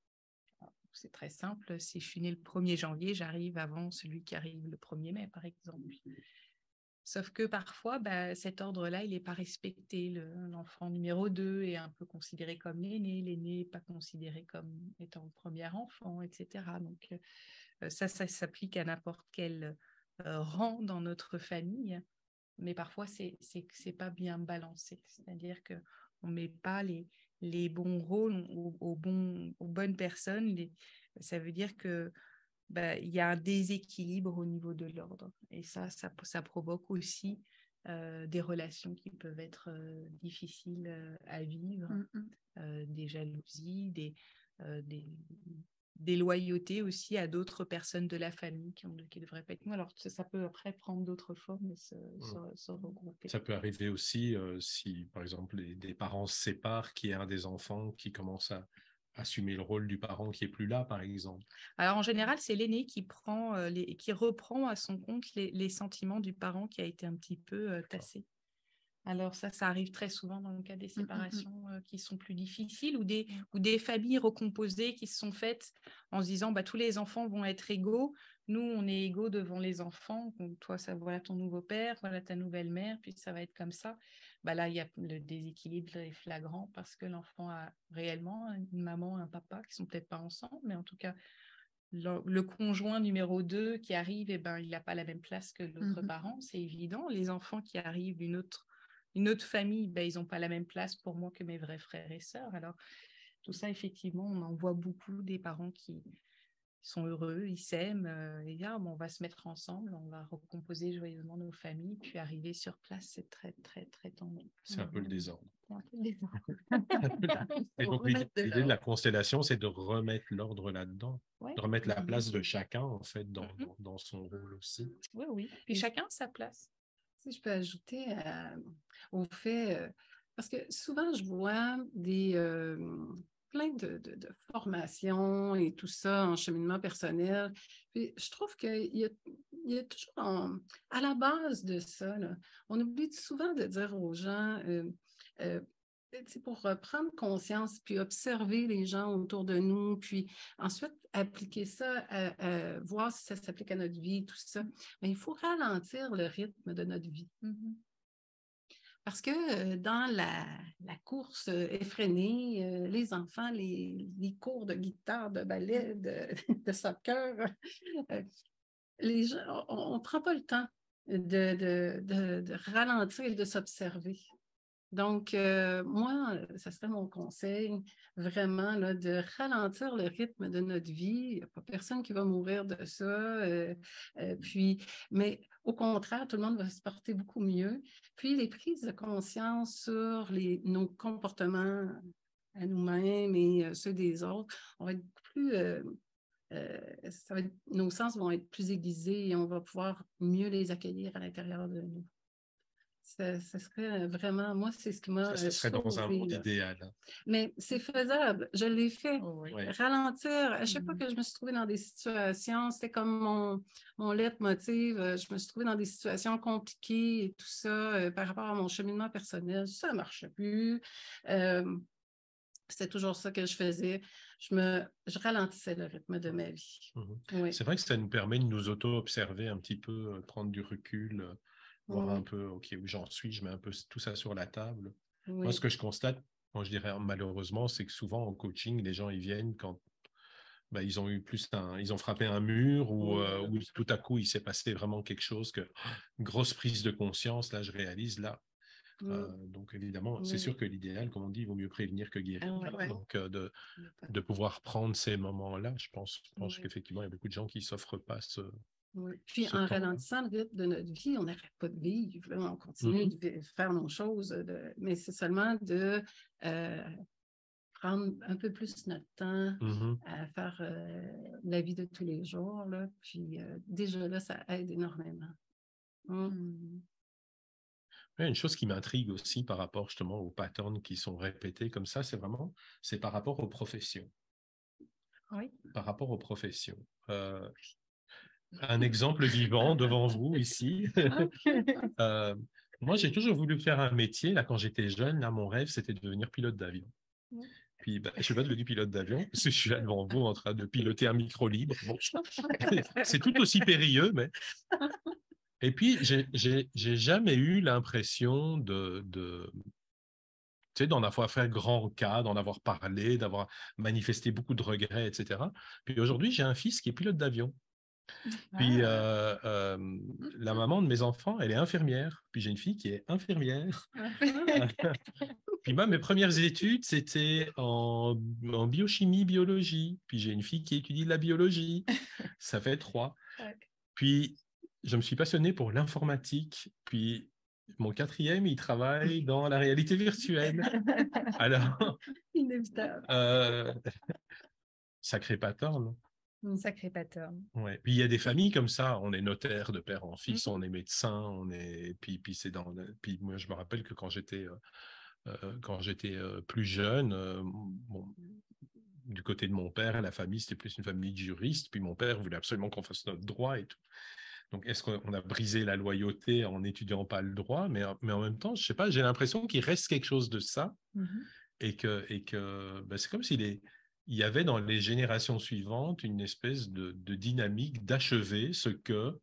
C'est très simple, si je suis née le 1er janvier, j'arrive avant celui qui arrive le 1er mai, par exemple. Sauf que parfois, cet ordre-là, il n'est pas respecté. L'enfant numéro 2 est un peu considéré comme l'aîné n'est pas considéré comme étant le premier enfant, etc. Donc, ça s'applique à n'importe quel rang dans notre famille, mais parfois, c'est pas bien balancé. C'est-à-dire qu'on ne met pas les bons rôles aux bonnes personnes. Ça veut dire que il y a un déséquilibre au niveau de l'ordre. Et ça provoque aussi des relations qui peuvent être difficiles à vivre, des jalousies, des loyautés aussi à d'autres personnes de la famille qui devraient pas être nous. Alors ça peut après prendre d'autres formes et se regrouper.
Ça peut arriver aussi si, par exemple, des parents se séparent, qu'il y a un des enfants qui commence à assumer le rôle du parent qui est plus là, par exemple.
Alors en général, c'est l'aîné qui reprend à son compte les sentiments du parent qui a été un petit peu tassé. Alors ça arrive très souvent dans le cas des séparations qui sont plus difficiles ou des familles recomposées qui se sont faites en se disant tous les enfants vont être égaux. Nous, on est égaux devant les enfants. Donc, toi, voilà ton nouveau père, voilà ta nouvelle mère, puis ça va être comme ça. Là, il y a le déséquilibre est flagrant parce que l'enfant a réellement une maman, un papa qui sont peut-être pas ensemble, mais en tout cas, le conjoint numéro 2 qui arrive, il n'a pas la même place que l'autre parent, c'est évident. Les enfants qui arrivent d'une autre famille, ils n'ont pas la même place pour moi que mes vrais frères et sœurs. Alors, tout ça, effectivement, on en voit beaucoup des parents qui sont heureux, ils s'aiment, et on va se mettre ensemble, on va recomposer joyeusement nos familles, puis arriver sur place, c'est très, très, très tendu.
C'est un peu le désordre.
C'est un peu le désordre.
Et donc, l'idée de la constellation, c'est de remettre l'ordre là-dedans, de remettre la place de chacun, en fait, dans son rôle aussi.
Oui. Puis chacun sa place.
Si je peux ajouter au fait, parce que souvent je vois plein de formations et tout ça en cheminement personnel. Puis je trouve qu'il y a toujours à la base de ça, là, on oublie souvent de dire aux gens, pour prendre conscience, puis observer les gens autour de nous, puis ensuite appliquer ça, voir si ça s'applique à notre vie, tout ça. Mais il faut ralentir le rythme de notre vie. Parce que dans la course effrénée, les enfants, les cours de guitare, de ballet, de soccer, les gens, on ne prend pas le temps de ralentir et de s'observer. Donc, moi, ça serait mon conseil, vraiment, là, de ralentir le rythme de notre vie. Il n'y a pas personne qui va mourir de ça. Mais au contraire, tout le monde va se porter beaucoup mieux. Puis, les prises de conscience sur nos comportements à nous-mêmes et ceux des autres, on va être plus... nos sens vont être plus aiguisés et on va pouvoir mieux les accueillir à l'intérieur de nous. Ce serait vraiment, moi, c'est ce qui m'a
Ça serait dans un
sauvé,
monde
là.
idéal. Hein.
Mais c'est faisable. Je l'ai fait.
Oh, oui.
Ouais.
Ralentir. À chaque fois que je me suis trouvée dans des situations, c'était comme mon leitmotiv. Je me suis trouvée dans des situations compliquées et tout ça par rapport à mon cheminement personnel. Ça ne marchait plus. C'était toujours ça que je faisais. Je ralentissais le rythme de ma vie. Oui.
C'est vrai que ça nous permet de nous auto-observer un petit peu, prendre du recul, voir un peu OK, où j'en suis, je mets un peu tout ça sur la table.
Oui.
Moi, ce que je constate, moi, je dirais malheureusement, c'est que souvent en coaching, les gens ils viennent quand ils ont eu ils ont frappé un mur ou tout à coup il s'est passé vraiment quelque chose grosse prise de conscience. Là, je réalise là. Donc évidemment, c'est sûr que l'idéal, comme on dit, il vaut mieux prévenir que guérir. Donc de pouvoir prendre ces moments-là, je pense qu'effectivement, il y a beaucoup de gens qui s'offrent pas ce.
Puis
ce
en
temps-là.
ralentissant le rythme de notre vie, on n'arrête pas de vivre, là, on continue de faire nos choses, mais c'est seulement de prendre un peu plus notre temps à faire la vie de tous les jours. Là, puis déjà là, ça aide énormément.
Une chose qui m'intrigue aussi par rapport justement aux patterns qui sont répétés comme ça, c'est par rapport aux professions.
Oui.
Par rapport aux professions. Un exemple vivant devant vous ici. Moi, j'ai toujours voulu faire un métier. Là, quand j'étais jeune, là, mon rêve, c'était de devenir pilote d'avion. Puis, je ne suis pas devenu pilote d'avion, parce que je suis là devant vous en train de piloter un micro libre. Bon. C'est tout aussi périlleux, mais... Et puis, j'ai jamais eu l'impression tu sais, d'en avoir fait grand cas, d'en avoir parlé, d'avoir manifesté beaucoup de regrets, etc. Puis aujourd'hui, j'ai un fils qui est pilote d'avion. Puis la maman de mes enfants, elle est infirmière. Puis j'ai une fille qui est infirmière. Puis moi, mes premières études, c'était en biochimie, biologie. Puis j'ai une fille qui étudie la biologie. Ça fait 3. Puis je me suis passionné pour l'informatique. Puis mon 4e, il travaille dans la réalité virtuelle. Alors,
inévitable.
Sacré pattern.
Sacré pattern.
Ouais. Puis il y a des familles comme ça, on est notaire de père en fils, on est médecin, puis puis moi je me rappelle que quand j'étais plus jeune, du côté de mon père, la famille c'était plus une famille de juristes, puis mon père voulait absolument qu'on fasse notre droit et tout. Donc est-ce qu'on a brisé la loyauté en n'étudiant pas le droit, mais en même temps, je sais pas, j'ai l'impression qu'il reste quelque chose de ça et que c'est comme s'il y avait dans les générations suivantes une espèce de dynamique d'achever ce que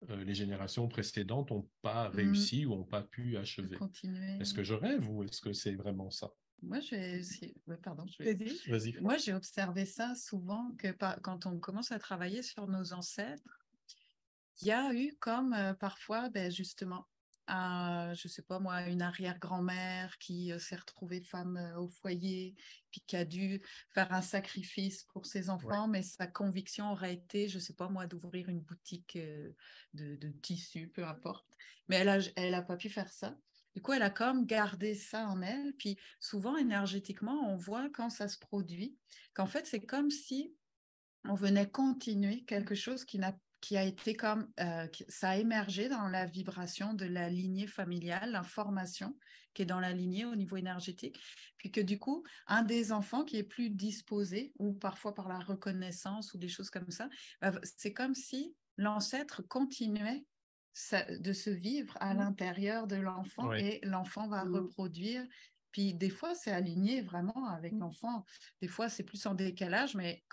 les générations précédentes n'ont pas réussi ou n'ont pas pu achever. Est-ce que je rêve ou est-ce que c'est vraiment ça?
Moi,
Vas-y.
Moi, j'ai observé ça souvent que quand on commence à travailler sur nos ancêtres, il y a eu comme parfois, justement, je sais pas moi, une arrière-grand-mère qui s'est retrouvée femme au foyer, puis qui a dû faire un sacrifice pour ses enfants, mais sa conviction aurait été, je sais pas moi, d'ouvrir une boutique de tissus, peu importe. Mais elle a pas pu faire ça. Du coup, elle a comme gardé ça en elle. Puis souvent, énergétiquement, on voit quand ça se produit, qu'en fait, c'est comme si on venait continuer quelque chose qui a été comme, ça a émergé dans la vibration de la lignée familiale, l'information qui est dans la lignée au niveau énergétique, puis que du coup, un des enfants qui est plus disposé, ou parfois par la reconnaissance ou des choses comme ça, c'est comme si l'ancêtre continuait de se vivre à l'intérieur de l'enfant et l'enfant va reproduire. Puis des fois, c'est aligné vraiment avec l'enfant. Des fois, c'est plus en décalage, mais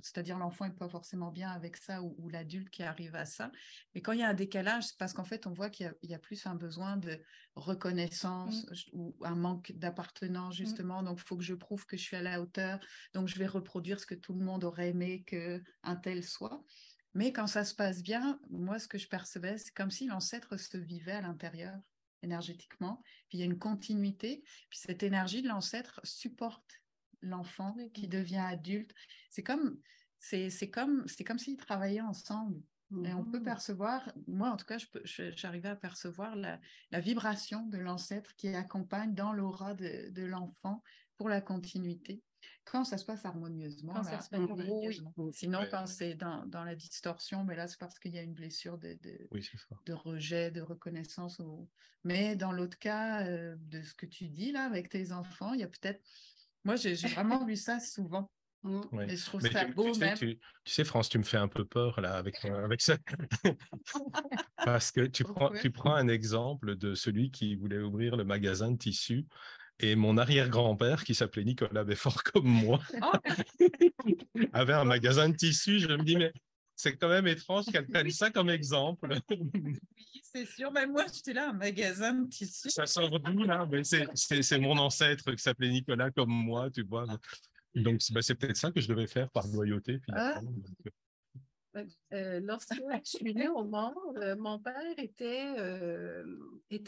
c'est-à-dire l'enfant n'est pas forcément bien avec ça ou l'adulte qui arrive à ça. Mais quand il y a un décalage, c'est parce qu'en fait, on voit qu'il y a plus un besoin de reconnaissance ou un manque d'appartenance, justement. Donc, il faut que je prouve que je suis à la hauteur. Donc, je vais reproduire ce que tout le monde aurait aimé qu'un tel soit. Mais quand ça se passe bien, moi, ce que je percevais, c'est comme si l'ancêtre se vivait à l'intérieur énergétiquement, puis il y a une continuité, puis cette énergie de l'ancêtre supporte l'enfant qui devient adulte. C'est comme s'ils travaillaient ensemble. Et on peut percevoir, moi en tout cas, j'arrivais à percevoir la vibration de l'ancêtre qui accompagne dans l'aura de l'enfant pour la continuité. Quand ça se passe harmonieusement,
Quand
là,
ça se passe harmonieusement.
oui. Sinon,
Ouais.
quand c'est dans la distorsion, mais là, c'est parce qu'il y a une blessure
Oui, c'est ça.
de rejet, de reconnaissance. Mais dans l'autre cas, de ce que tu dis là, avec tes enfants, il y a peut-être... Moi, j'ai vraiment vu ça souvent.
Ouais.
Et je trouve
Mais
ça beau même.
tu sais, France, tu me fais un peu peur là avec ça. Parce que
Pourquoi?
tu prends un exemple de celui qui voulait ouvrir le magasin de tissus et mon arrière-grand-père, qui s'appelait Nicolas Beffort comme moi,
Oh,
avait un magasin de tissus. Je me dis, mais c'est quand même étrange qu'elle prenne ça comme exemple.
oui, c'est sûr. Même moi, j'étais là, un magasin de tissus.
Ça sort d'où là? Mais c'est mon ancêtre qui s'appelait Nicolas comme moi, tu vois. Donc, c'est peut-être ça que je devais faire par loyauté, finalement.
Lorsque je suis née au monde, mon père était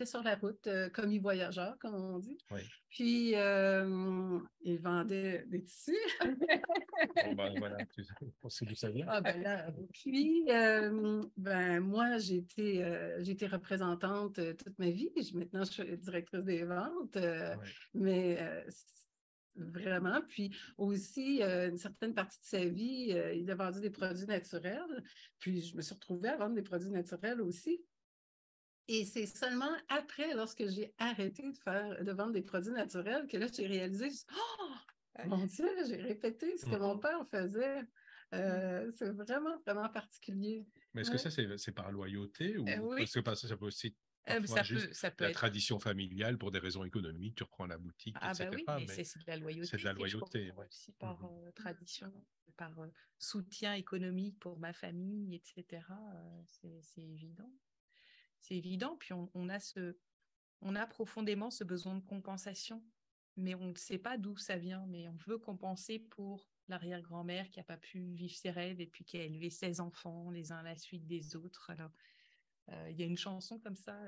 sur la route, commis voyageur, comme on dit.
Oui.
Puis, il vendait des tissus.
Bon, ben, voilà, on sait d'où ça vient.
Ah, ben là, puis, moi, j'ai été représentante toute ma vie. Maintenant, je suis directrice des ventes.
Ouais.
Mais vraiment. Puis aussi, une certaine partie de sa vie, il a vendu des produits naturels. Puis je me suis retrouvée à vendre des produits naturels aussi. Et c'est seulement après, lorsque j'ai arrêté de vendre des produits naturels, que là, j'ai réalisé, oh, mon Dieu, j'ai répété ce que mon père faisait. C'est vraiment, vraiment particulier.
Mais est-ce que ça, c'est par loyauté ou
Oui.
parce que ça peut aussi parfois juste
ça peut
la
être...
tradition familiale pour des raisons économiques, tu reprends la boutique,
Ah bah
etc.
oui, mais c'est de la loyauté.
C'est de la loyauté.
Je aussi par tradition, par soutien économique pour ma famille, etc. C'est évident. C'est évident. Puis on a profondément ce besoin de compensation, mais on ne sait pas d'où ça vient, mais on veut compenser pour l'arrière-grand-mère qui n'a pas pu vivre ses rêves et puis qui a élevé 16 enfants, les uns à la suite des autres. Alors, il y a une chanson comme ça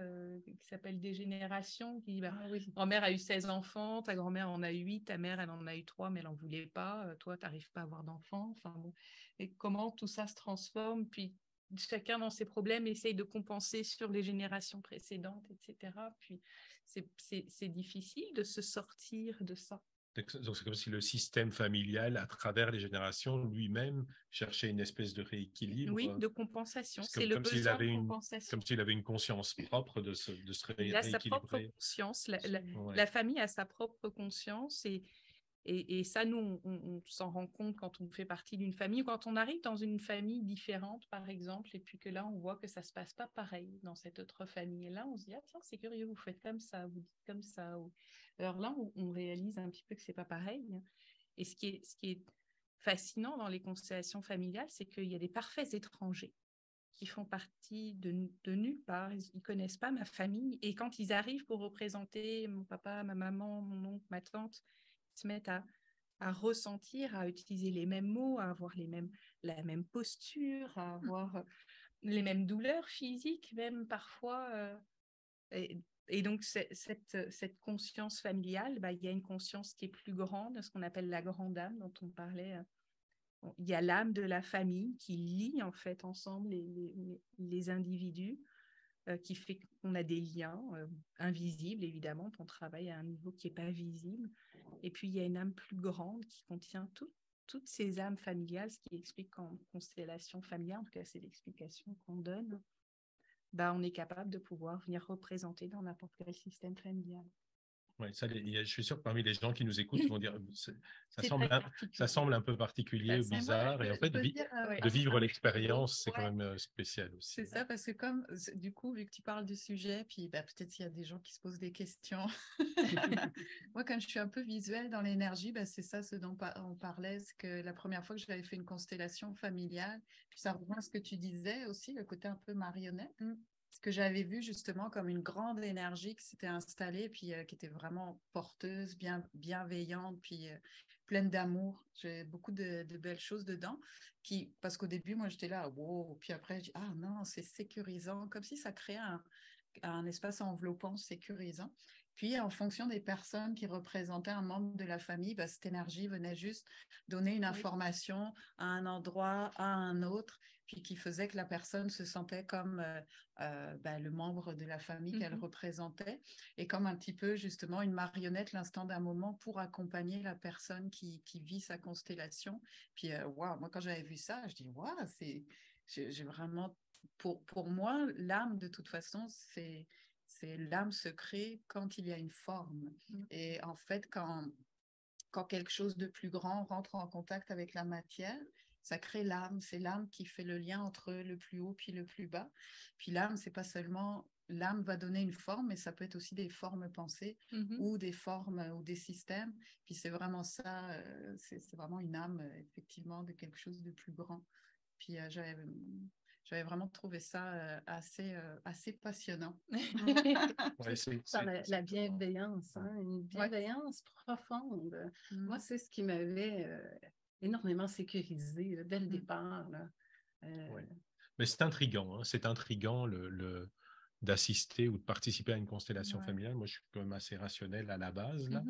qui s'appelle Des générations, qui dit grand-mère a eu 16 enfants, ta grand-mère en a eu 8, ta mère elle en a eu 3, mais elle n'en voulait pas, toi tu n'arrives pas à avoir d'enfants. Enfin, bon. Et comment tout ça se transforme, puis chacun dans ses problèmes essaye de compenser sur les générations précédentes, etc. Puis c'est difficile de se sortir de ça.
Donc, c'est comme si le système familial, à travers les générations, lui-même cherchait une espèce de rééquilibre.
Oui, de compensation.
C'est
le besoin de compensation.
Comme s'il avait une conscience propre de se rééquilibrer.
Il a sa propre conscience. La famille a sa propre conscience et ça, nous, on s'en rend compte quand on fait partie d'une famille ou quand on arrive dans une famille différente, par exemple, et puis que là, on voit que ça ne se passe pas pareil dans cette autre famille. Et là, on se dit, ah tiens, c'est curieux, vous faites comme ça, vous dites comme ça. Alors là, on réalise un petit peu que ce n'est pas pareil. Et ce qui est fascinant dans les constellations familiales, c'est qu'il y a des parfaits étrangers qui font partie de nulle part. Ils ne connaissent pas ma famille. Et quand ils arrivent pour représenter mon papa, ma maman, mon oncle, ma tante, ils se mettent à ressentir, à utiliser les mêmes mots, à avoir la même posture, à avoir les mêmes douleurs physiques, même parfois. Et donc, cette conscience familiale, il y a une conscience qui est plus grande, ce qu'on appelle la grande âme dont on parlait. Il y a l'âme de la famille qui lie en fait ensemble les individus, qui fait qu'on a des liens invisibles, évidemment, on travaille à un niveau qui n'est pas visible. Et puis, il y a une âme plus grande qui contient toutes ces âmes familiales, ce qui explique qu'en constellation familiale, en tout cas, c'est l'explication qu'on donne, on est capable de pouvoir venir représenter dans n'importe quel système familial.
Ouais, je suis sûr que parmi les gens qui nous écoutent, ils vont dire ça semble un peu particulier ou bizarre. Et en fait, de vivre l'expérience, c'est quand même spécial aussi.
C'est ça, parce que comme, du coup, vu que tu parles du sujet, puis peut-être s'il y a des gens qui se posent des questions. Moi, comme je suis un peu visuelle dans l'énergie, c'est ça ce dont on parlait, c'est que la première fois que j'avais fait une constellation familiale, puis ça rejoint ce que tu disais aussi, le côté un peu marionnette. Ce que j'avais vu justement comme une grande énergie qui s'était installée, puis qui était vraiment porteuse, bienveillante, puis pleine d'amour. J'ai beaucoup de belles choses dedans, parce qu'au début, moi, j'étais là, wow, puis après, je dis, ah non, c'est sécurisant, comme si ça créait un espace enveloppant, sécurisant. Puis, en fonction des personnes qui représentaient un membre de la famille, cette énergie venait juste donner une information à un endroit, à un autre, puis qui faisait que la personne se sentait comme le membre de la famille qu'elle représentait, et comme un petit peu, justement, une marionnette l'instant d'un moment pour accompagner la personne qui vit sa constellation. Puis, moi, quand j'avais vu ça, je dis, j'ai vraiment... Pour moi, l'âme, de toute façon, c'est l'âme se crée quand il y a une forme. Et en fait, quand quelque chose de plus grand rentre en contact avec la matière, ça crée l'âme. C'est l'âme qui fait le lien entre le plus haut puis le plus bas. Puis l'âme, c'est pas seulement... L'âme va donner une forme, mais ça peut être aussi des formes pensées ou des formes ou des systèmes. Puis c'est vraiment ça, c'est vraiment une âme, effectivement, de quelque chose de plus grand. Puis j'avais vraiment trouvé ça assez passionnant.
Ouais,
La bienveillance, hein, une bienveillance profonde. Moi, c'est ce qui m'avait énormément sécurisée dès le départ. Là.
Mais c'est intriguant, hein, c'est intriguant d'assister ou de participer à une constellation familiale. Moi, je suis quand même assez rationnel à la base, là.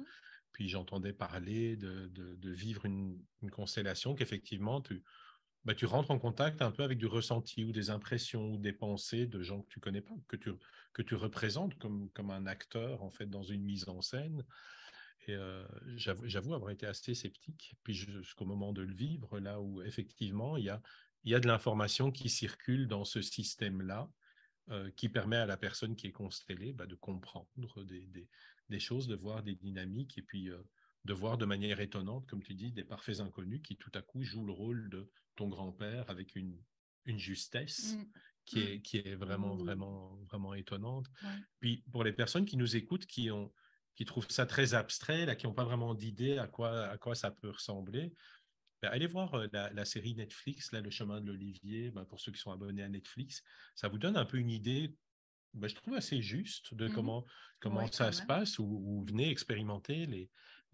Puis j'entendais parler de vivre une constellation qu'effectivement, tu rentres en contact un peu avec du ressenti ou des impressions ou des pensées de gens que tu connais pas, que tu représentes comme un acteur, en fait, dans une mise en scène. Et j'avoue avoir été assez sceptique, puis jusqu'au moment de le vivre, là où effectivement, il y a de l'information qui circule dans ce système-là, qui permet à la personne qui est constellée de comprendre des choses, de voir des dynamiques, et puis de voir de manière étonnante, comme tu dis, des parfaits inconnus qui tout à coup jouent le rôle de ton grand-père avec une justesse qui est vraiment, vraiment, vraiment étonnante. Puis pour les personnes qui nous écoutent, qui trouvent ça très abstrait, là, qui n'ont pas vraiment d'idée à quoi ça peut ressembler, allez voir la série Netflix, là, Le Chemin de l'Olivier, pour ceux qui sont abonnés à Netflix. Ça vous donne un peu une idée, je trouve assez juste, de comment ça se passe, ou venez expérimenter les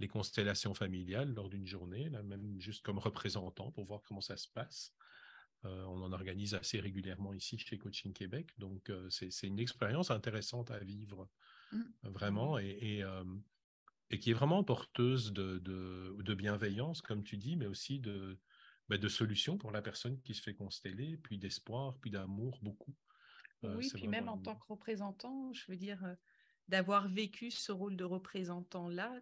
constellations familiales lors d'une journée, là, même juste comme représentant pour voir comment ça se passe. On en organise assez régulièrement ici chez Coaching Québec, donc c'est une expérience intéressante à vivre, vraiment, et qui est vraiment porteuse de bienveillance, comme tu dis, mais aussi de solutions pour la personne qui se fait consteller, puis d'espoir, puis d'amour, beaucoup.
Oui, puis même en tant que représentant, je veux dire, d'avoir vécu ce rôle de représentant-là,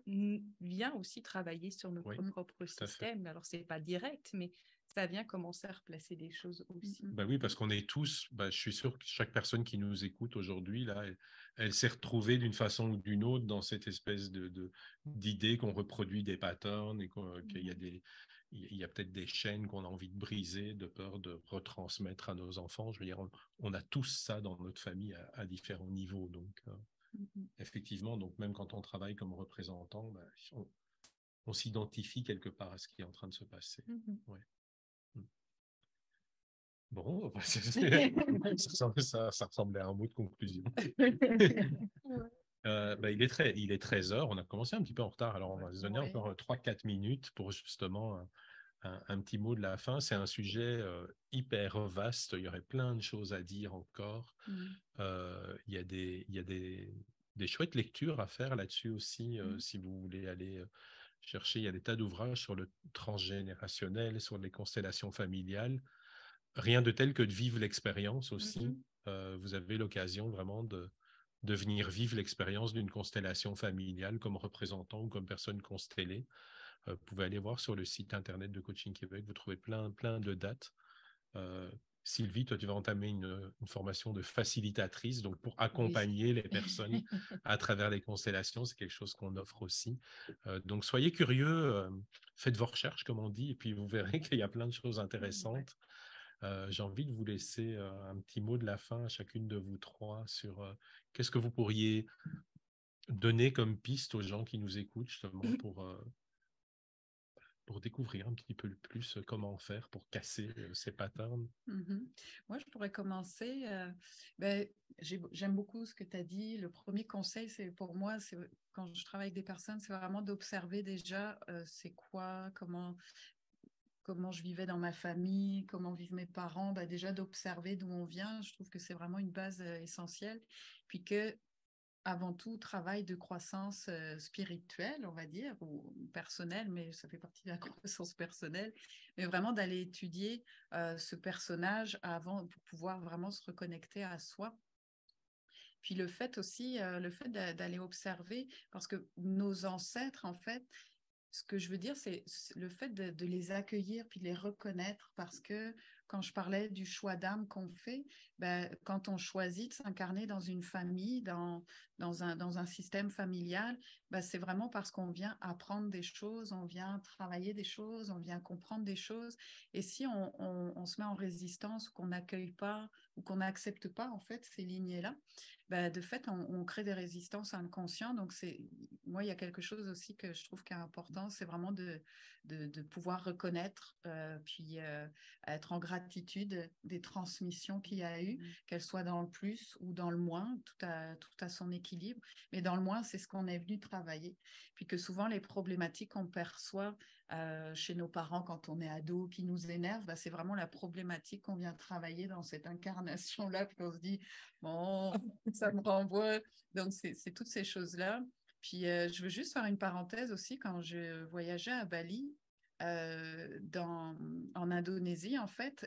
vient aussi travailler sur notre propre système. Alors, ce n'est pas direct, mais ça vient commencer à replacer des choses aussi.
Oui, parce qu'on est tous, je suis sûr que chaque personne qui nous écoute aujourd'hui, là, elle s'est retrouvée d'une façon ou d'une autre dans cette espèce d'idée qu'on reproduit des patterns et qu'il y a il y a peut-être des chaînes qu'on a envie de briser de peur de retransmettre à nos enfants. Je veux dire, on a tous ça dans notre famille à différents niveaux. Donc, effectivement, donc même quand on travaille comme représentant, on s'identifie quelque part à ce qui est en train de se passer. Ouais. Bon, ça ressemblait à un mot de conclusion. Il est 13h, on a commencé un petit peu en retard, alors on va se donner encore 3-4 minutes pour justement un petit mot de la fin. C'est un sujet hyper vaste, il y aurait plein de choses à dire encore. Il y a des chouettes lectures à faire là-dessus aussi, si vous voulez aller chercher. Il y a des tas d'ouvrages sur le transgénérationnel, sur les constellations familiales. Rien de tel que de vivre l'expérience aussi. Vous avez l'occasion vraiment de venir vivre l'expérience d'une constellation familiale comme représentant ou comme personne constellée. Vous pouvez aller voir sur le site internet de Coaching Québec, vous trouvez plein de dates. Sylvie, toi, tu vas entamer une formation de facilitatrice, donc pour accompagner les personnes à travers les constellations, c'est quelque chose qu'on offre aussi. Donc, soyez curieux, faites vos recherches, comme on dit, et puis vous verrez qu'il y a plein de choses intéressantes. J'ai envie de vous laisser un petit mot de la fin à chacune de vous trois sur qu'est-ce que vous pourriez donner comme piste aux gens qui nous écoutent, justement, pour découvrir un petit peu plus comment faire pour casser ces patterns.
Moi, je pourrais commencer. J'aime beaucoup ce que tu as dit. Le premier conseil, c'est pour moi, quand je travaille avec des personnes, c'est vraiment d'observer déjà c'est quoi, comment je vivais dans ma famille, comment vivent mes parents, déjà d'observer d'où on vient. Je trouve que c'est vraiment une base essentielle. Puis que avant tout travail de croissance spirituelle, on va dire, ou personnelle, mais ça fait partie de la croissance personnelle, mais vraiment d'aller étudier ce personnage avant pour pouvoir vraiment se reconnecter à soi. Puis le fait aussi, le fait d'aller observer, parce que nos ancêtres, en fait, ce que je veux dire, c'est le fait de les accueillir puis de les reconnaître, parce que quand je parlais du choix d'âme qu'on fait, ben, quand on choisit de s'incarner dans une famille, dans un système familial, ben, c'est vraiment parce qu'on vient apprendre des choses, on vient travailler des choses, on vient comprendre des choses. Et si on se met en résistance, ou qu'on n'accueille pas, ou qu'on n'accepte pas, en fait, ces lignées-là, ben, de fait, on crée des résistances inconscientes. Donc, moi, il y a quelque chose aussi que je trouve qui est important, c'est vraiment de pouvoir reconnaître, puis être en gratitude des transmissions qu'il y a eu, qu'elles soient dans le plus ou dans le moins, tout à son équilibre. Mais dans le moins, c'est ce qu'on est venu travailler. Puis que souvent, les problématiques qu'on perçoit chez nos parents quand on est ado, qui nous énervent, ben, c'est vraiment la problématique qu'on vient travailler dans cette incarnation-là, puis on se dit, bon, ça me renvoie. Donc, c'est toutes ces choses-là. Puis, je veux juste faire une parenthèse aussi. Quand je voyageais à Bali, en Indonésie, en fait,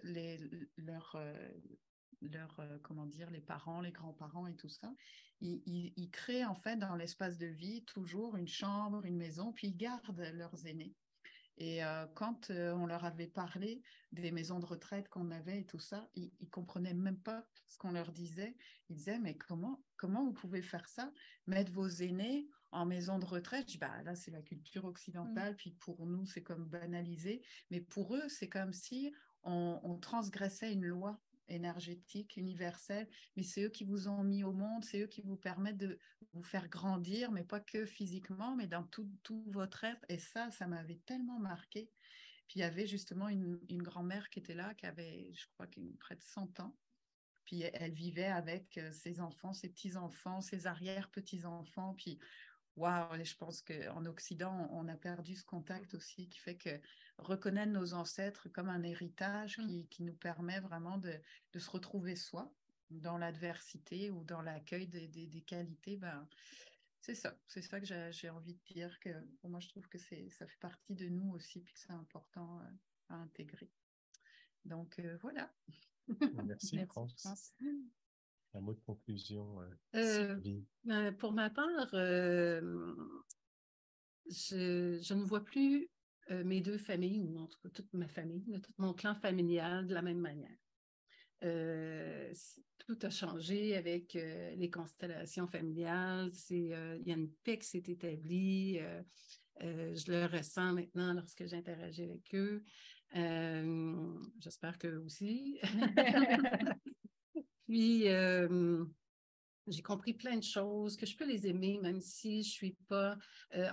comment dire, les parents, les grands-parents et tout ça, ils créent en fait dans l'espace de vie toujours une chambre, une maison, puis ils gardent leurs aînés. Et quand on leur avait parlé des maisons de retraite qu'on avait et tout ça, ils ne comprenaient même pas ce qu'on leur disait. Ils disaient, mais comment vous pouvez faire ça? Mettre vos aînés en maison de retraite? Je dis, bah, là, c'est la culture occidentale, puis pour nous, c'est comme banalisé. Mais pour eux, c'est comme si on transgressait une loi énergétique, universelle, mais c'est eux qui vous ont mis au monde, c'est eux qui vous permettent de vous faire grandir, mais pas que physiquement, mais dans tout votre être. Et ça m'avait tellement marqué. Puis il y avait justement une grand-mère qui était là, qui avait, je crois, près de 100 ans. Puis elle vivait avec ses enfants, ses petits-enfants, ses arrière-petits-enfants. Puis waouh, je pense qu'en Occident, on a perdu ce contact aussi, qui fait que reconnaître nos ancêtres comme un héritage qui nous permet vraiment de se retrouver soi dans l'adversité ou dans l'accueil des qualités, ben, c'est ça que j'ai envie de dire, que pour moi, je trouve que ça fait partie de nous aussi, puis que c'est important à intégrer. Donc, voilà.
Merci, France. Un mot de conclusion,
Sylvie. Pour ma part, je ne vois plus mes deux familles, ou en tout cas toute ma famille, tout mon clan familial de la même manière. Tout a changé avec les constellations familiales. Il y a une paix qui s'est établie. Je le ressens maintenant lorsque j'interagis avec eux. J'espère qu'eux aussi. Puis, j'ai compris plein de choses, que je peux les aimer même si je ne suis pas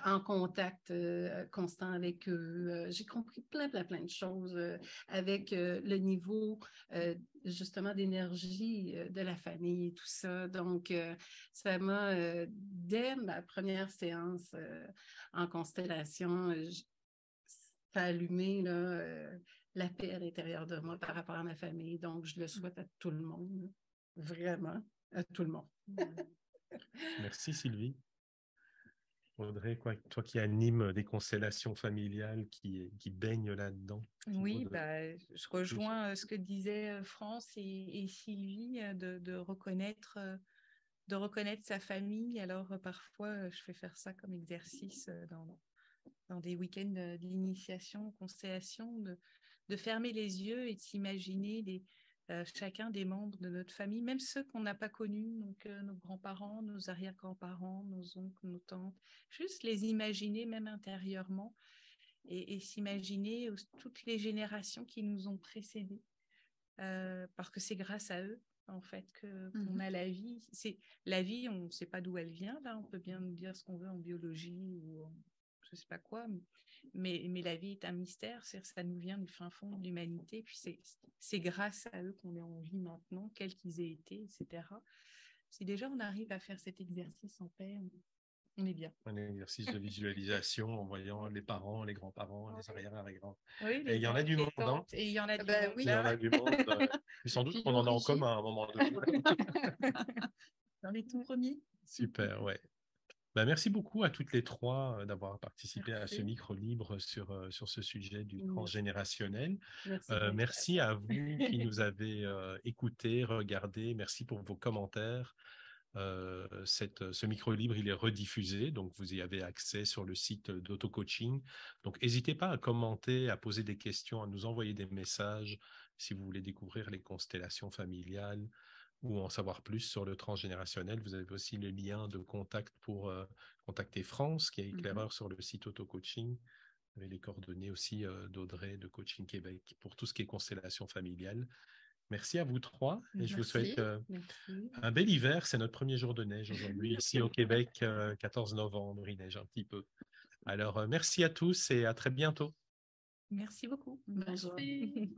en contact constant avec eux. J'ai compris plein de choses avec le niveau justement d'énergie de la famille et tout ça. Donc, ça m'a, dès ma première séance en constellation, ça a allumé là, la paix à l'intérieur de moi par rapport à ma famille. Donc, je le souhaite à tout le monde, vraiment. À tout le monde.
Merci Sylvie. Audrey, toi qui animes des constellations familiales, qui baignent là-dedans.
Oui, je rejoins ce que disaient France et Sylvie, de reconnaître sa famille. Alors parfois, je fais faire ça comme exercice dans des week-ends d'initiation, constellation, de fermer les yeux et de s'imaginer chacun des membres de notre famille, même ceux qu'on n'a pas connus, donc nos grands-parents, nos arrière-grands-parents, nos oncles, nos tantes, juste les imaginer même intérieurement et s'imaginer toutes les générations qui nous ont précédés, parce que c'est grâce à eux en fait qu'on a la vie. La vie, on ne sait pas d'où elle vient, là, on peut bien nous dire ce qu'on veut en biologie ou je ne sais pas quoi, mais la vie est un mystère, ça nous vient du fin fond de l'humanité, puis c'est grâce à eux qu'on est en vie maintenant, quels qu'ils aient été, etc. Si déjà on arrive à faire cet exercice en paix, on est bien.
Un exercice de visualisation en voyant les parents, les grands-parents, les arrière-grands.
Oui,
et il y en a du monde, hein.
Et il y en a du
monde.
Oui,
il y en a du monde. Sans doute qu'on en a en commun à un moment donné.
dans les tout premiers.
Super, ouais. Ben, merci beaucoup à toutes les trois d'avoir participé à ce
Merci.
micro-libre sur ce sujet du
Merci.
transgénérationnel.
Merci de
Merci à
l'invitation.
vous qui nous avez écoutés, regardés. Merci pour vos commentaires. Ce micro-libre, il est rediffusé, donc vous y avez accès sur le site d'AutoCoaching. Donc, n'hésitez pas à commenter, à poser des questions, à nous envoyer des messages si vous voulez découvrir les constellations familiales ou en savoir plus sur le transgénérationnel. Vous avez aussi le lien de contact pour contacter France, qui est éclaireur sur le site AutoCoaching. Vous avez les coordonnées aussi d'Audrey de Coaching Québec pour tout ce qui est constellation familiale. Merci à vous trois et je vous souhaite un bel hiver. C'est notre premier jour de neige aujourd'hui ici au Québec, 14 novembre. Il neige un petit peu. Alors, merci à tous et à très bientôt.
Merci beaucoup.
Bonjour.
Merci.